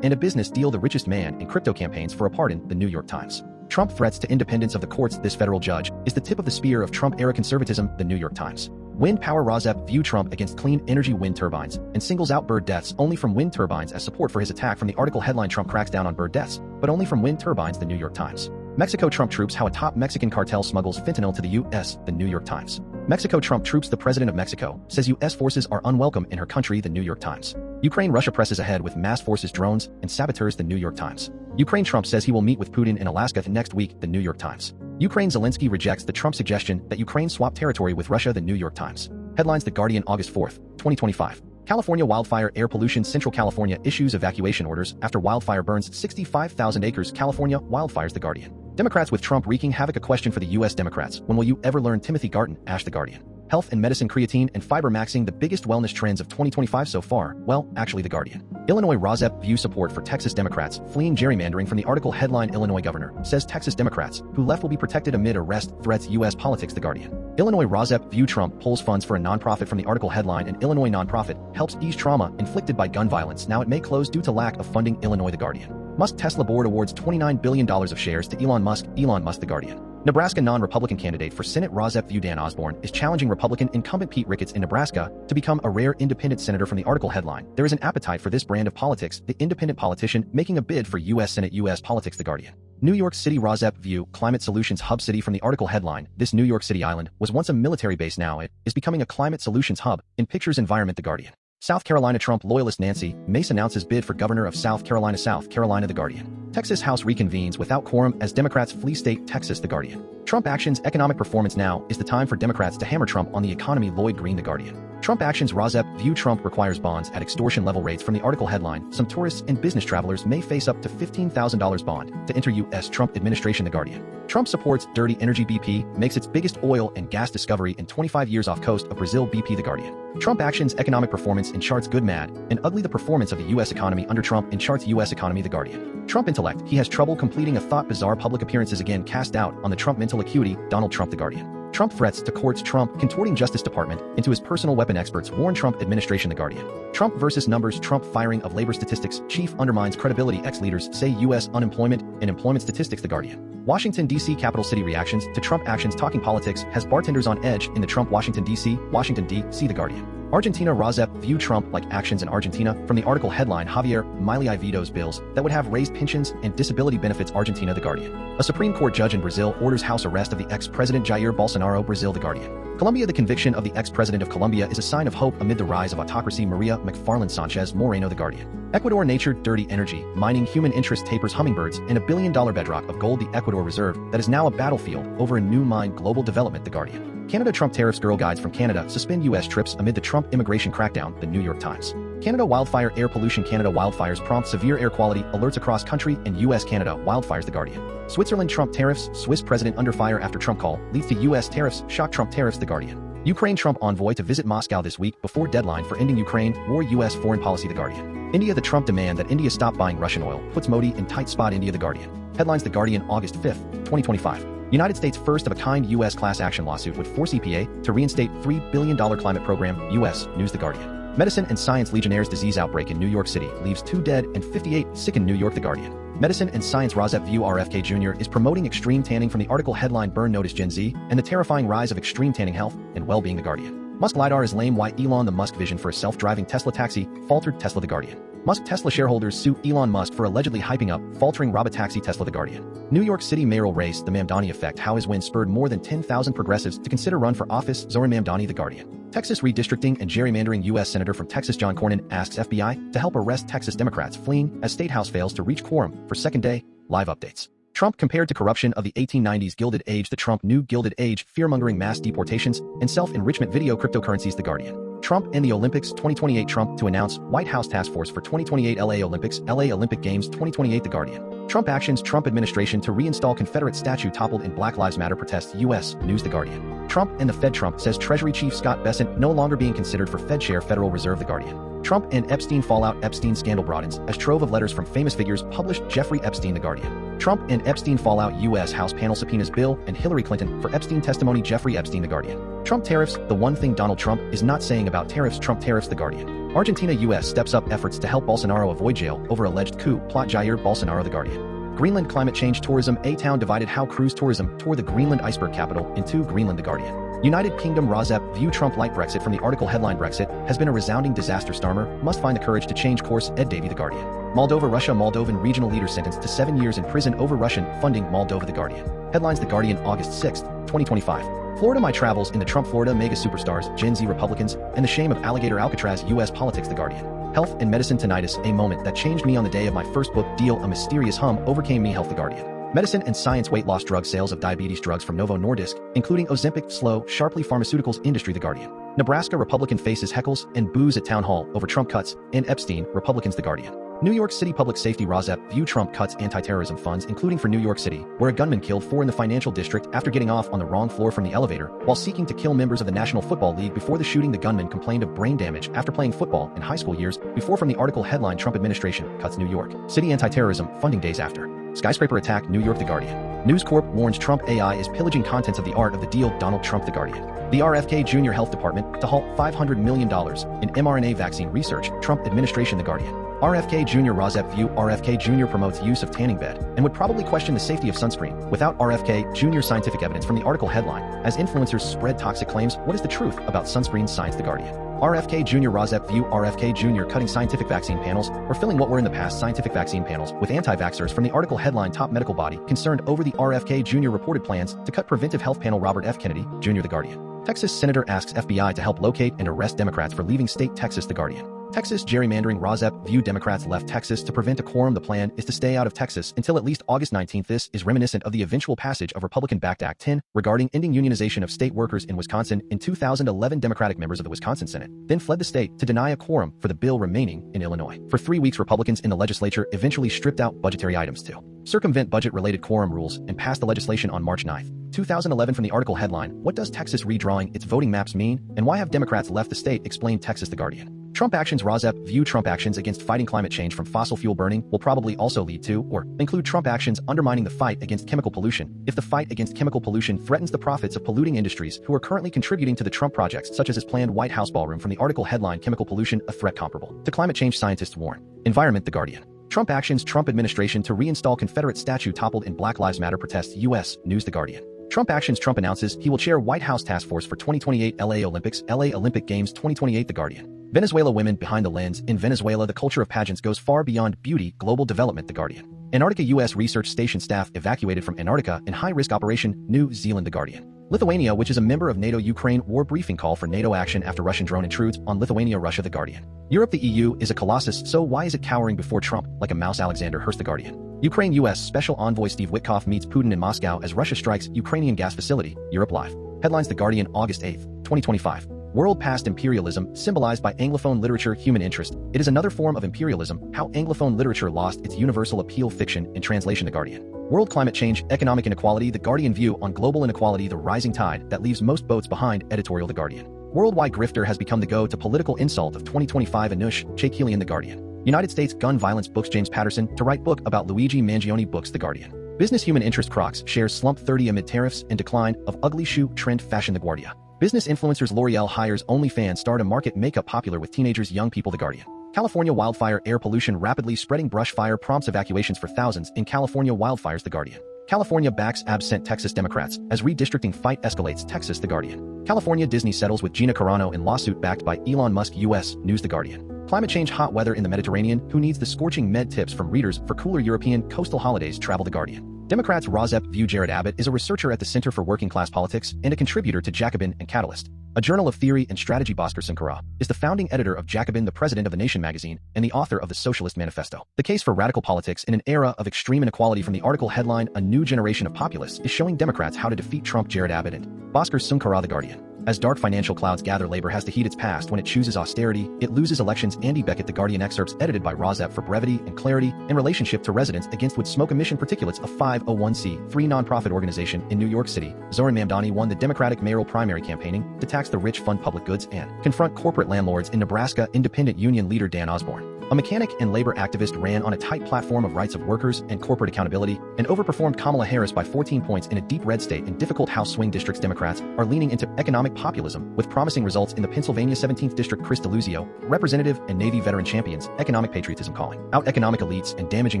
and a business deal, the richest man in crypto campaigns for a pardon. The New York Times. Trump threats to independence of the courts. This federal judge is the tip of the spear of Trump-era conservatism. The New York Times. Wind power. RAWSEP view Trump against clean energy wind turbines and singles out bird deaths only from wind turbines as support for his attack. From the article headline, Trump cracks down on bird deaths, but only from wind turbines. The New York Times. Mexico Trump troops how a top Mexican cartel smuggles fentanyl to the U.S., the New York Times. Mexico Trump troops the president of Mexico, says U.S. forces are unwelcome in her country, the New York Times. Ukraine Russia presses ahead with mass forces drones and saboteurs, the New York Times. Ukraine Trump says he will meet with Putin in Alaska next week, the New York Times. Ukraine Zelensky rejects the Trump suggestion that Ukraine swap territory with Russia, the New York Times. Headlines: The Guardian, August 4, 2025. California wildfire air pollution. Central California issues evacuation orders after wildfire burns 65,000 acres. California wildfires. The Guardian. Democrats with Trump wreaking havoc. A question for the U.S. Democrats: when will you ever learn? Timothy Garton, Ash. The Guardian. Health and medicine. Creatine and fiber maxing, the biggest wellness trends of 2025 so far. Well, actually, The Guardian. Illinois RAWSEP view support for Texas Democrats fleeing gerrymandering. From the article headline: Illinois governor says Texas Democrats who left will be protected amid arrest threats. U.S. politics. The Guardian. Illinois RAWSEP view Trump pulls funds for a nonprofit. From the article headline: An Illinois nonprofit helps ease trauma inflicted by gun violence. Now it may close due to lack of funding. Illinois. The Guardian. Musk Tesla board awards $29 billion of shares to Elon Musk. Elon Musk. The Guardian. Nebraska non-Republican candidate for Senate RAWSEP view Dan Osborne is challenging Republican incumbent Pete Ricketts in Nebraska to become a rare independent senator. From the article headline: There is an appetite for this brand of politics, the independent politician making a bid for U.S. Senate. U.S. politics. The Guardian. New York City RAWSEP view climate solutions hub city. From the article headline: This New York City island was once a military base, now it is becoming a climate solutions hub. In pictures environment. The Guardian. South Carolina Trump loyalist Nancy Mace announces bid for governor of South Carolina. South Carolina. The Guardian. Texas House reconvenes without quorum as Democrats flee state. Texas. The Guardian. Trump actions economic performance. Now is the time for Democrats to hammer Trump on the economy. Lloyd Green. The Guardian. Trump actions RAWSEP view Trump requires bonds at extortion level rates. From the article headline: Some tourists and business travelers may face up to $15,000 bond to enter U.S. Trump administration. The Guardian. Trump supports dirty energy. BP makes its biggest oil and gas discovery in 25 years off coast of Brazil. BP. The Guardian. Trump actions economic performance in charts good, mad, and ugly. The performance of the U.S. economy under Trump in charts. U.S. economy. The Guardian. Trump intellect: he has trouble completing a thought. Bizarre public appearances again cast doubt on the Trump mental acuity. Donald Trump. The Guardian. Trump threats to courts. Trump contorting Justice Department into his personal weapon. Experts warn Trump administration. The Guardian. Trump versus numbers. Trump firing of labor statistics chief undermines credibility. Ex-leaders say U.S. unemployment and employment statistics. The Guardian. Washington, D.C. capital city reactions to Trump actions. Talking politics has bartenders on edge in the Trump Washington, D.C. The Guardian. Argentina RAWSEP view Trump-like actions in Argentina. From the article headline: Javier Milei vetoes bills that would have raised pensions and disability benefits. Argentina. The Guardian. A Supreme Court judge in Brazil orders house arrest of the ex-president Jair Bolsonaro. Brazil. The Guardian. Colombia. The conviction of the ex-president of Colombia is a sign of hope amid the rise of autocracy. Maria McFarland Sanchez Moreno. The Guardian. Ecuador nature dirty energy mining human interest tapers hummingbirds and $1 billion bedrock of gold. The Ecuador reserve that is now a battlefield over a new mine. Global development. The Guardian. Canada Trump tariffs. Girl guides from Canada suspend U.S. trips amid the Trump immigration crackdown. The New York Times. Canada wildfire air pollution. Canada wildfires prompt severe air quality alerts across country and U.S. Canada wildfires. The Guardian. Switzerland Trump tariffs. Swiss president under fire after Trump call leads to U.S. tariffs. Shock Trump tariffs. The Guardian. Ukraine Trump envoy to visit Moscow this week before deadline for ending Ukraine war. U.S. foreign policy. The Guardian. India. The Trump demand that India stop buying Russian oil puts Modi in tight spot. India. The Guardian. Headlines: The Guardian, August 5, 2025. United States first of a kind U.S. class action lawsuit would force EPA to reinstate $3 billion climate program. U.S. News. The Guardian. Medicine and Science Legionnaires disease outbreak in New York City leaves 2 dead and 58 sick in New York. The Guardian. Medicine and Science RAWSEP view RFK Junior is promoting extreme tanning. From the article headline: Burn notice Gen Z and the terrifying rise of extreme tanning health and well-being. The Guardian. Musk LiDAR is lame. Why Elon the Musk vision for a self-driving Tesla taxi faltered. Tesla. The Guardian. Musk Tesla shareholders sue Elon Musk for allegedly hyping up faltering robotaxi Tesla. The Guardian. New York City mayoral race: the Mamdani effect, how his win spurred more than 10,000 progressives to consider run for office. Zoran Mamdani. The Guardian. Texas redistricting and gerrymandering. U.S. Senator from Texas John Cornyn asks FBI to help arrest Texas Democrats fleeing as State House fails to reach quorum for second day. Live updates. Trump compared to corruption of the 1890s Gilded Age. The Trump New Gilded Age, fear-mongering mass deportations and self-enrichment video cryptocurrencies. The Guardian. Trump and the Olympics 2028. Trump to announce White House task force for 2028 LA Olympics. LA Olympic Games 2028. The Guardian. Trump actions Trump administration to reinstall Confederate statue toppled in Black Lives Matter protests. U.S. News. The Guardian. Trump and the Fed. Trump says Treasury Chief Scott Bessent no longer being considered for Fed chair. Federal Reserve. The Guardian. Trump and Epstein fallout. Epstein scandal broadens as trove of letters from famous figures published. Jeffrey Epstein. The Guardian. Trump and Epstein fallout. U.S. House panel subpoenas Bill and Hillary Clinton for Epstein testimony. Jeffrey Epstein. The Guardian. Trump tariffs, the one thing Donald Trump is not saying about tariffs. Trump tariffs. The Guardian. Argentina. U.S. steps up efforts to help Bolsonaro avoid jail over alleged coup plot. Jair Bolsonaro. The Guardian. Greenland climate change tourism. A town divided how cruise tourism tore the Greenland iceberg capital in two. Greenland. The Guardian. United Kingdom RAWSEP view Trump light Brexit from the article headline Brexit has been a resounding disaster starmer, must find the courage to change course, Ed Davey The Guardian. Moldova Russia Moldovan regional leader sentenced to 7 years in prison over Russian funding Moldova The Guardian. Headlines The Guardian August 6, 2025. Florida My travels in the Trump Florida mega superstars, Gen Z Republicans, and the shame of alligator Alcatraz U.S. politics The Guardian. Health and medicine tinnitus, a moment that changed me on the day of my first book deal, a mysterious hum overcame me Health The Guardian. Medicine and science weight loss drug sales of diabetes drugs from Novo Nordisk, including Ozempic, slow, sharply pharmaceuticals industry The Guardian. Nebraska Republican faces heckles and boos at town hall over Trump cuts, and Epstein, Republicans The Guardian. New York City Public Safety RAWSEP view Trump cuts anti-terrorism funds, including for New York City, where a gunman killed 4 in the financial district after getting off on the wrong floor from the elevator while seeking to kill members of the National Football League. Before the shooting, the gunman complained of brain damage after playing football in high school years. Before, from the article headline Trump administration cuts New York City anti-terrorism funding days after. Skyscraper attack New York The Guardian. News Corp warns Trump AI is pillaging contents of the art of the deal Donald Trump The Guardian. The RFK Junior Health Department to halt $500 million in mRNA vaccine research, Trump administration The Guardian. RFK Junior RAWSEP view RFK Junior promotes use of tanning bed and would probably question the safety of sunscreen without RFK Junior scientific evidence from the article headline. As influencers spread toxic claims, what is the truth about sunscreen science The Guardian. RFK Junior RAWSEP view RFK Junior cutting scientific vaccine panels or filling what were in the past scientific vaccine panels with anti-vaxxers from the article headline top medical body concerned over the RFK Junior reported plans to cut preventive health panel Robert F. Kennedy, Jr. The Guardian. Texas Senator asks FBI to help locate and arrest Democrats for leaving state Texas The Guardian. Texas gerrymandering RAWSEP view Democrats left Texas to prevent a quorum. The plan is to stay out of Texas until at least August 19. This is reminiscent of the eventual passage of Republican-backed Act 10 regarding ending unionization of state workers in Wisconsin. In 2011, Democratic members of the Wisconsin Senate then fled the state to deny a quorum for the bill remaining in Illinois. For 3 weeks, Republicans in the legislature eventually stripped out budgetary items to circumvent budget-related quorum rules and passed the legislation on March 9, 2011. From the article headline, What does Texas redrawing its voting maps mean, and why have Democrats left the state, explained Texas The Guardian. Trump actions RAWSEP view Trump actions against fighting climate change from fossil fuel burning will probably also lead to or include Trump actions undermining the fight against chemical pollution. If the fight against chemical pollution threatens the profits of polluting industries who are currently contributing to the Trump projects, such as his planned White House ballroom. From the article headline Chemical pollution, a threat comparable to climate change, scientists warn. Environment The Guardian. Trump actions Trump administration to reinstall Confederate statue toppled in Black Lives Matter protests. U.S. News The Guardian. Trump actions Trump announces he will chair White House task force for 2028 LA Olympics, LA Olympic Games 2028 The Guardian. Venezuela women behind the lens. In Venezuela, the culture of pageants goes far beyond beauty. Global development The Guardian. Antarctica U.S. research station staff evacuated from Antarctica in high-risk operation. New Zealand The Guardian. Lithuania, which is a member of NATO. Ukraine war briefing call for NATO action after Russian drone intrudes on Lithuania. Russia The Guardian. Europe, the EU is a colossus, so why is it cowering before Trump like a mouse? Alexander Hurst The Guardian. Ukraine U.S. Special Envoy Steve Witkoff meets Putin in Moscow as Russia strikes Ukrainian gas facility. Europe Live. Headlines The Guardian August 8, 2025. World past imperialism, symbolized by Anglophone literature. Human interest. It is another form of imperialism, how Anglophone literature lost its universal appeal. Fiction in translation The Guardian. World climate change, economic inequality. The Guardian view on global inequality, the rising tide that leaves most boats behind. Editorial The Guardian. Worldwide grifter has become the go-to political insult of 2025. Anush Chakelian The Guardian. United States gun violence books. James Patterson to write book about Luigi Mangione. Books The Guardian. Business human interest. Crocs shares slump 30 amid tariffs and decline of ugly shoe trend. Fashion The Guardian. Business influencers. L'Oreal hires OnlyFans star to market makeup popular with teenagers, young people. The Guardian. California wildfire, air pollution rapidly spreading. Brush fire prompts evacuations for thousands in California wildfires. The Guardian. California backs absent Texas Democrats as redistricting fight escalates. Texas The Guardian. California Disney settles with Gina Carano in lawsuit backed by Elon Musk. U.S. News The Guardian. Climate change, hot weather in the Mediterranean. Who needs the scorching med tips from readers for cooler European coastal holidays? Travel The Guardian. Democrats RAWSEP view Jared Abbott is a researcher at the Center for Working Class Politics and a contributor to Jacobin and Catalyst, a journal of theory and strategy. Bhaskar Sankara is the founding editor of Jacobin, the president of The Nation magazine, and the author of the Socialist Manifesto. The case for radical politics in an era of extreme inequality. From the article headline, A New Generation of Populists is showing Democrats how to defeat Trump. Jared Abbott and Bhaskar Sankara The Guardian. As dark financial clouds gather, labor has to heat its past. When it chooses austerity, it loses elections. Andy Beckett The Guardian. Excerpts edited by RAWSEP for brevity and clarity in relationship to residents against wood smoke emission particulates. A 501c3 nonprofit organization in New York City, Zoran Mamdani won the Democratic mayoral primary campaigning to tax the rich, fund public goods, and confront corporate landlords. In Nebraska, independent union leader Dan Osborne, a mechanic and labor activist, ran on a tight platform of rights of workers and corporate accountability and overperformed Kamala Harris by 14 points in a deep red state. In difficult House swing districts, Democrats are leaning into economic populism with promising results. In the Pennsylvania 17th District, Chris DeLuzio, representative and Navy veteran, champions economic patriotism, calling out economic elites and damaging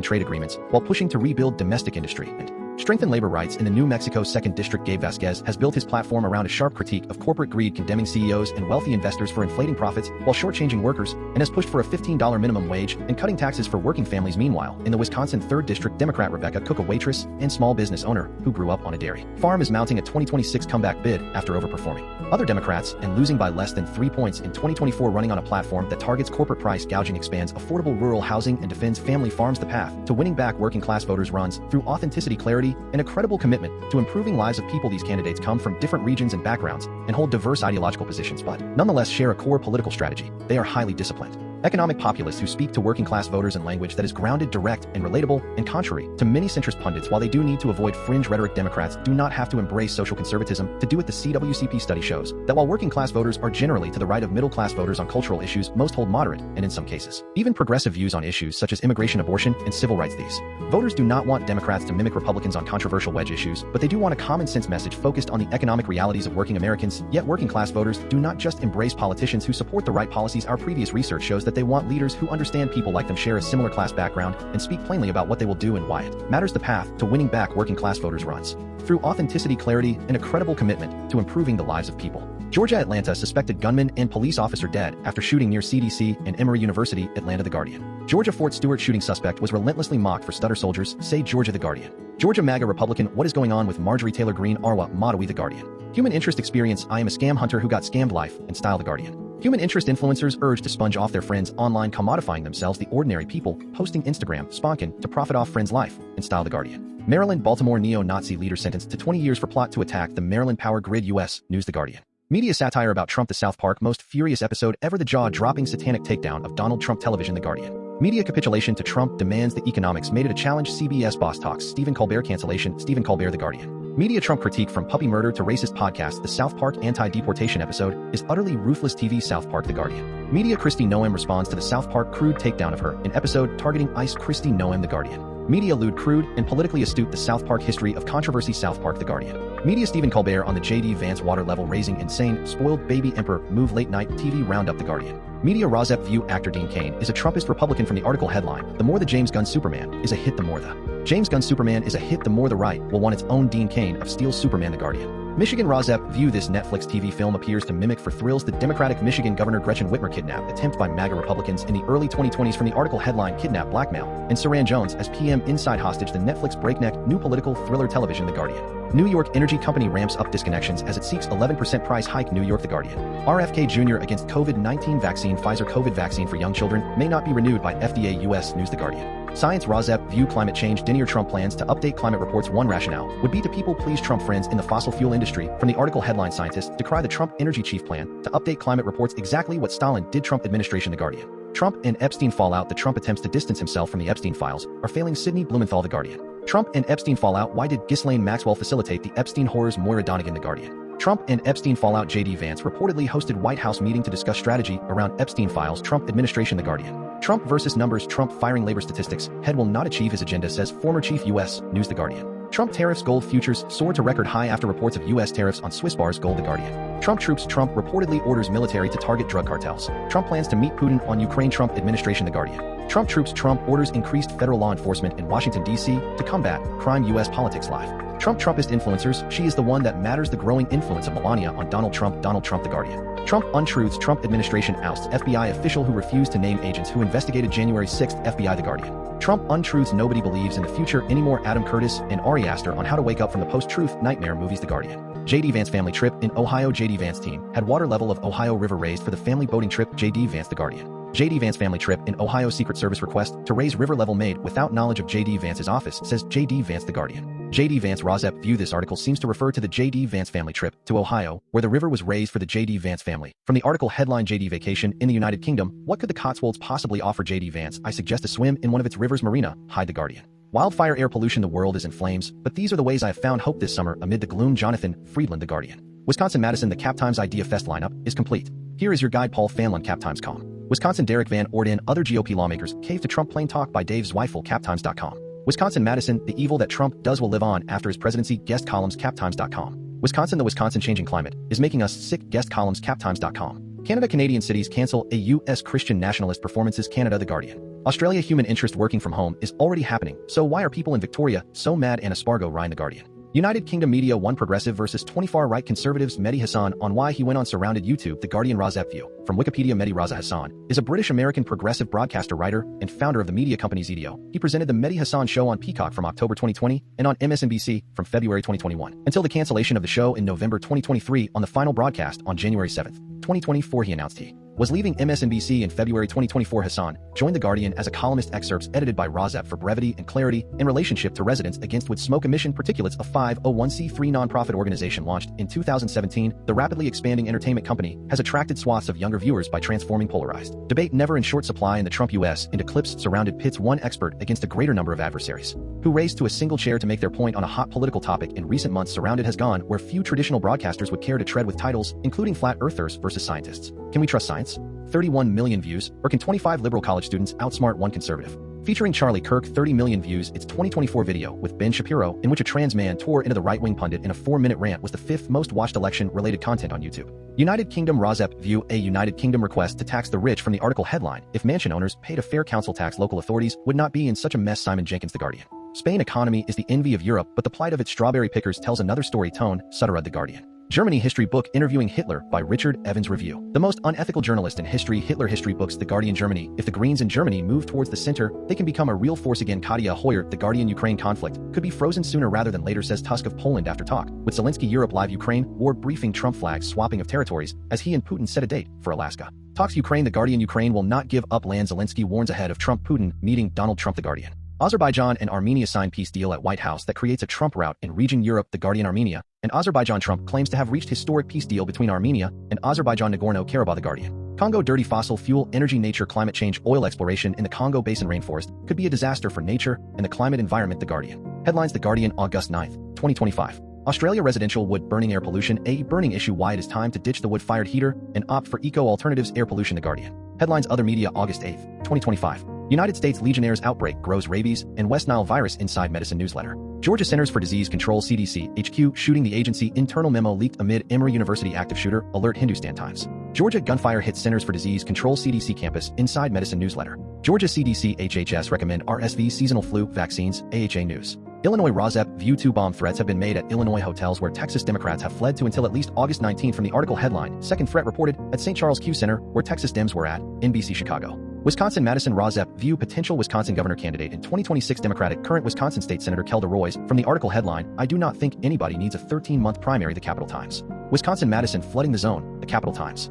trade agreements while pushing to rebuild domestic industry and Strengthen labor rights in the New Mexico 2nd District. Gabe Vasquez has built his platform around a sharp critique of corporate greed, condemning CEOs and wealthy investors for inflating profits while shortchanging workers, and has pushed for a $15 minimum wage and cutting taxes for working families. Meanwhile, in the Wisconsin 3rd District, Democrat Rebecca Cook, a waitress and small business owner who grew up on a dairy farm, is mounting a 2026 comeback bid after overperforming other Democrats and losing by less than 3 points in 2024, running on a platform that targets corporate price gouging, expands affordable rural housing, and defends family farms. The path to winning back working class voters runs through authenticity, clarity, and a credible commitment to improving lives of people. These candidates come from different regions and backgrounds and hold diverse ideological positions, but nonetheless share a core political strategy. They are highly disciplined economic populists who speak to working class voters in language that is grounded, direct, and relatable, and contrary to many centrist pundits. While they do need to avoid fringe rhetoric, Democrats do not have to embrace social conservatism to do it. The CWCP study shows that while working class voters are generally to the right of middle class voters on cultural issues, most hold moderate, and in some cases, even progressive views on issues such as immigration, abortion, and civil rights. These voters do not want Democrats to mimic Republicans on controversial wedge issues, but they do want a common sense message focused on the economic realities of working Americans. Yet working class voters do not just embrace politicians who support the right policies. Our previous research shows that they want leaders who understand people like them, share a similar class background, and speak plainly about what they will do and why it matters. The path to winning back working class voters runs through authenticity, clarity, and a credible commitment to improving the lives of people. Georgia, Atlanta, suspected gunman and police officer dead after shooting near CDC and Emory University. Atlanta, The Guardian. Georgia Fort Stewart shooting suspect was relentlessly mocked for stutter soldiers, say Georgia, The Guardian. Georgia MAGA Republican, what is going on with Marjorie Taylor Greene, Arwa, Madawi, The Guardian. Human interest experience, I am a scam hunter who got scammed, life and style, The Guardian. Human interest influencers urged to sponge off their friends online, commodifying themselves, the ordinary people posting Instagram sponkin to profit off friends' life and style, The Guardian. Maryland, Baltimore neo-Nazi leader sentenced to 20 years for plot to attack the Maryland power grid. U.S. News, The Guardian. Media satire about Trump, the South Park most furious episode ever, the jaw-dropping satanic takedown of Donald Trump. Television, The Guardian. Media capitulation to Trump demands the economics made it a challenge. CBS boss talks Stephen Colbert cancellation. Stephen Colbert, The Guardian. Media Trump critique from puppy murder to racist podcast. The South Park anti-deportation episode is utterly ruthless. TV, South Park, The Guardian. Media Kristi Noem responds to the South Park crude takedown of her in episode targeting ICE. Kristi Noem, The Guardian. Media lewd, crude, and politically astute. The South Park history of controversy. South Park, The Guardian. Media Stephen Colbert on the J.D. Vance water level raising insane, spoiled baby emperor move. Late night TV roundup. The Guardian. Media RAWSEP view actor Dean Cain is a Trumpist Republican. From the article headline, the more the James Gunn Superman is a hit, the more the James Gunn Superman is a hit, the more the right will want its own Dean Cain of Steel's Superman. The Guardian. Michigan RAWSEP view this Netflix TV film appears to mimic for thrills the Democratic Michigan Governor Gretchen Whitmer kidnap attempt by MAGA Republicans in the early 2020s. From the article headline, kidnap, blackmail, and Saran Jones as PM inside hostage. The Netflix breakneck new political thriller. Television, The Guardian. New York energy company ramps up disconnections as it seeks 11% price hike. New York, The Guardian. RFK Junior against COVID-19 vaccine. Pfizer COVID vaccine for young children may not be renewed by FDA. U.S. News, The Guardian. Science RAWSEP view climate change denier. Trump plans to update climate reports. One rationale would be to people please Trump friends in the fossil fuel industry. From the article headline, scientists decry the Trump energy chief plan to update climate reports. Exactly what Stalin did. Trump administration. The Guardian. Trump and Epstein fallout. The Trump attempts to distance himself from the Epstein files are failing. Sydney Blumenthal, The Guardian. Trump and Epstein fallout. Why did Ghislaine Maxwell facilitate the Epstein horrors? Moira Donegan, The Guardian. Trump and Epstein fallout. J.D. Vance reportedly hosted White House meeting to discuss strategy around Epstein files. Trump administration. The Guardian. Trump versus numbers. Trump firing labor statistics. Head will not achieve his agenda, says former chief. U.S. News, The Guardian. Trump tariffs. Gold futures soar to record high after reports of U.S. tariffs on Swiss bars. Gold, The Guardian. Trump troops. Trump reportedly orders military to target drug cartels. Trump plans to meet Putin on Ukraine. Trump administration. The Guardian. Trump troops. Trump orders increased federal law enforcement in Washington, D.C. to combat crime. U.S. politics live. Trump Trumpist influencers. She is the one that matters. The growing influence of Melania on Donald Trump. Donald Trump, The Guardian. Trump untruths. Trump administration ousts FBI official who refused to name agents who investigated January 6th. FBI, The Guardian. Trump untruths. Nobody believes in the future anymore. Adam Curtis and Ari Aster on how to wake up from the post-truth nightmare movies. The Guardian. J.D. Vance family trip in Ohio. J.D. Vance team had water level of Ohio River raised for the family boating trip. J.D. Vance, The Guardian. J.D. Vance family trip in Ohio. Secret Service request to raise river level made without knowledge of J.D. Vance's office, says J.D. Vance, The Guardian. J.D. Vance RAWSEP view this article seems to refer to the J.D. Vance family trip to Ohio, where the river was raised for the J.D. Vance family. From the article headline, J.D. vacation in the United Kingdom. What could the Cotswolds possibly offer J.D. Vance? I suggest a swim in one of its rivers. Marina, hide. The Guardian. Wildfire, air pollution, the world is in flames, but these are the ways I have found hope this summer amid the gloom. Jonathan Friedland, The Guardian. Wisconsin-Madison, the Cap Times Idea Fest lineup is complete. Here is your guide, Paul Fanlon, Captimes.com. Wisconsin, Derek Van Orden, other GOP lawmakers cave to Trump. Plain talk by Dave Zweifel, Captimes.com. Wisconsin-Madison, the evil that Trump does will live on after his presidency. Guest columns, Captimes.com. Wisconsin, the Wisconsin changing climate is making us sick. Guest columns, Captimes.com. Canadian cities cancel a U.S. Christian nationalist performances. Canada, The Guardian. Australia, human interest working from home is already happening, so why are people in Victoria so mad? Anna Spargo, Ryan, The Guardian. United Kingdom media, 1 progressive versus 20 far-right conservatives. Mehdi Hassan on why he went on surrounded YouTube. The Guardian. RAWSEP view. From Wikipedia. Mehdi Raza Hassan is a British-American progressive broadcaster, writer, and founder of the media company ZDO. He presented the Mehdi Hassan Show on Peacock from October 2020 and on MSNBC from February 2021 until the cancellation of the show in November 2023. On the final broadcast on January 7, 2024, he announced he was leaving MSNBC in February 2024. Hassan joined The Guardian as a columnist. Excerpts edited by RAWSEP for brevity and clarity in relationship to Residents Against Wood Smoke Emission Particulates. A 501c3 nonprofit organization launched in 2017, the rapidly expanding entertainment company has attracted swaths of younger viewers by transforming polarized debate never in short supply in the Trump U.S. into clips surrounded pits one expert against a greater number of adversaries who raced to a single chair to make their point on a hot political topic. In recent months, Surrounded has gone where few traditional broadcasters would care to tread, with titles including Flat Earthers versus Scientists. Can we trust science? 31 million views, or can 25 liberal college students outsmart one conservative? Featuring Charlie Kirk, 30 million views. Its 2024 video with Ben Shapiro, in which a trans man tore into the right-wing pundit in a 4-minute rant, was the 5th most watched election-related content on YouTube. United Kingdom. RAWSEP view. A United Kingdom request to tax the rich. From the article headline, if mansion owners paid a fair council tax, local authorities would not be in such a mess. Simon Jenkins, The Guardian. Spain economy is the envy of Europe, but the plight of its strawberry pickers tells another story. Tone Sutterud, The Guardian. Germany history book interviewing Hitler by Richard Evans. Review. The most unethical journalist in history. Hitler history books. The Guardian. Germany. If the Greens in Germany move towards the center, they can become a real force again. Katia Hoyer, The Guardian. Ukraine conflict could be frozen sooner rather than later, says Tusk of Poland after talk with Zelensky. Europe Live. Ukraine war briefing. Trump flags swapping of territories as he and Putin set a date for Alaska. Talks. Ukraine. The Guardian. Ukraine will not give up land. Zelensky warns ahead of Trump-Putin meeting. Donald Trump. The Guardian. Azerbaijan and Armenia sign peace deal at White House that creates a Trump route in region. Europe. The Guardian. Armenia and Azerbaijan. Trump claims to have reached historic peace deal between Armenia and Azerbaijan. Nagorno-Karabakh. The Guardian. Congo. Dirty fossil fuel energy. Nature. Climate change. Oil exploration in the Congo Basin rainforest could be a disaster for nature and the climate environment. The Guardian. Headlines. The Guardian. August 9, 2025. Australia residential wood burning. Air pollution a burning issue. Why it is time to ditch the wood-fired heater and opt for eco-alternatives. Air pollution. The Guardian. Headlines. Other media. August 8, 2025. United States Legionnaires outbreak grows rabies and West Nile virus. Inside Medicine newsletter. Georgia Centers for Disease Control CDC HQ shooting. The agency internal memo leaked amid Emory University active shooter alert. Hindustan Times. Georgia gunfire hits Centers for Disease Control CDC campus. Inside Medicine newsletter. Georgia CDC HHS recommend RSV seasonal flu vaccines. AHA News. Illinois. RAWSEP view. 2 bomb threats have been made at Illinois hotels where Texas Democrats have fled to until at least August 19. From the article headline, second threat reported at St. Charles Q Center where Texas Dems were at. NBC Chicago. Wisconsin. Madison. RAWSEP view potential Wisconsin governor candidate in 2026 Democratic current Wisconsin State Senator Kelda Roys. From the article headline, I do not think anybody needs a 13-month primary. The Capital Times. Wisconsin. Madison flooding the zone. The Capital Times.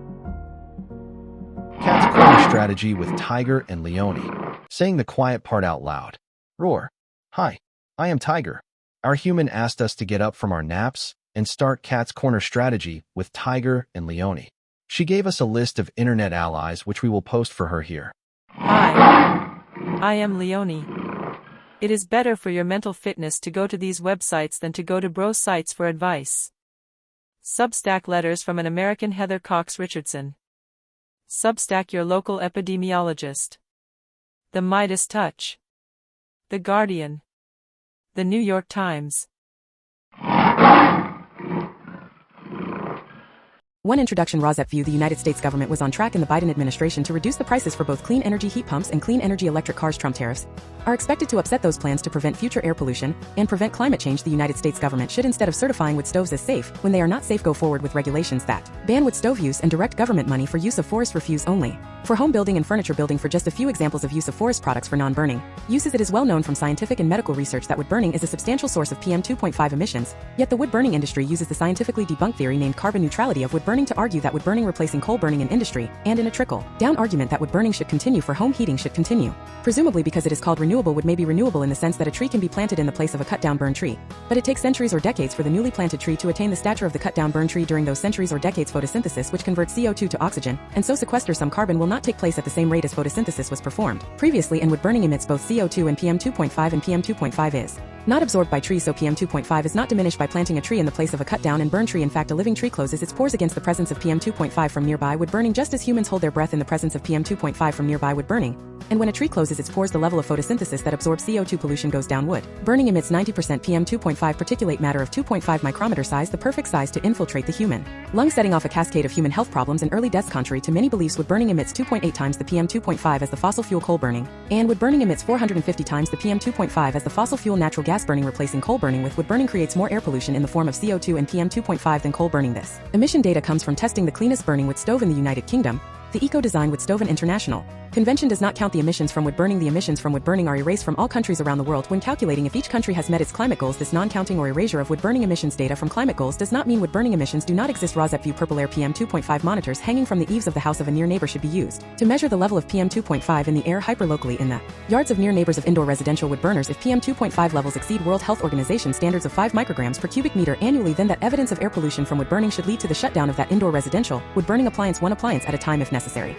Cat's corner strategy with Tiger and Leone. Saying the quiet part out loud. Roar. Hi, I am Tiger. Our human asked us to get up from our naps and start Cat's Corner strategy with Tiger and Leone. She gave us a list of internet allies which we will post for her here. Hi, I am Leone. It is better for your mental fitness to go to these websites than to go to bro sites for advice. Substack letters from an American. Heather Cox Richardson. Substack your local epidemiologist. The Midas Touch. The Guardian. The New York Times. One introduction. RAWSEP view. The United States government was on track in the Biden administration to reduce the prices for both clean energy heat pumps and clean energy electric cars. Trump tariffs are expected to upset those plans to prevent future air pollution and prevent climate change. The United States government should, instead of certifying wood stoves as safe when they are not safe, go forward with regulations that ban wood stove use and direct government money for use of forest refuse only for home building and furniture building. For just a few examples of use of forest products for non-burning uses, it is well known from scientific and medical research that wood burning is a substantial source of PM 2.5 emissions. Yet the wood burning industry uses the scientifically debunked theory named carbon neutrality of wood burning to argue that wood burning replacing coal burning in industry, and in a trickle-down argument that wood burning should continue for home heating should continue. Presumably because it is called renewable, wood may be renewable in the sense that a tree can be planted in the place of a cut-down burned tree. But it takes centuries or decades for the newly planted tree to attain the stature of the cut-down burned tree. During those centuries or decades, photosynthesis, which converts CO2 to oxygen, and so sequesters some carbon, will not take place at the same rate as photosynthesis was performed previously, and wood burning emits both CO2 and PM 2.5, and PM 2.5 is not absorbed by trees, so PM 2.5 is not diminished by planting a tree in the place of a cut down and burn tree. In fact, a living tree closes its pores against the presence of PM 2.5 from nearby wood burning, just as humans hold their breath in the presence of PM 2.5 from nearby wood burning. And when a tree closes its pores, the level of photosynthesis that absorbs CO2 pollution goes down. Wood burning emits 90% PM2.5 particulate matter of 2.5 micrometer size, the perfect size to infiltrate the human lungs, setting off a cascade of human health problems and early deaths. Contrary to many beliefs, wood burning emits 2.8 times the PM2.5 as the fossil fuel coal burning, and wood burning emits 450 times the PM2.5 as the fossil fuel natural gas burning. Replacing coal burning with wood burning creates more air pollution in the form of CO2 and PM2.5 than coal burning. This emission data comes from testing the cleanest burning wood stove in the United Kingdom. The Eco-Design Wood Stove and International Convention does not count the emissions from wood burning. The emissions from wood burning are erased from all countries around the world when calculating if each country has met its climate goals. This non-counting or erasure of wood burning emissions data from climate goals does not mean wood burning emissions do not exist. RAWSEP View Purple Air PM2.5 monitors hanging from the eaves of the house of a near neighbor should be used to measure the level of PM2.5 in the air hyperlocally in the yards of near neighbors of indoor residential wood burners. If PM2.5 levels exceed World Health Organization standards of 5 micrograms per cubic meter annually, then that evidence of air pollution from wood burning should lead to the shutdown of that indoor residential wood burning appliance, one appliance at a time if necessary.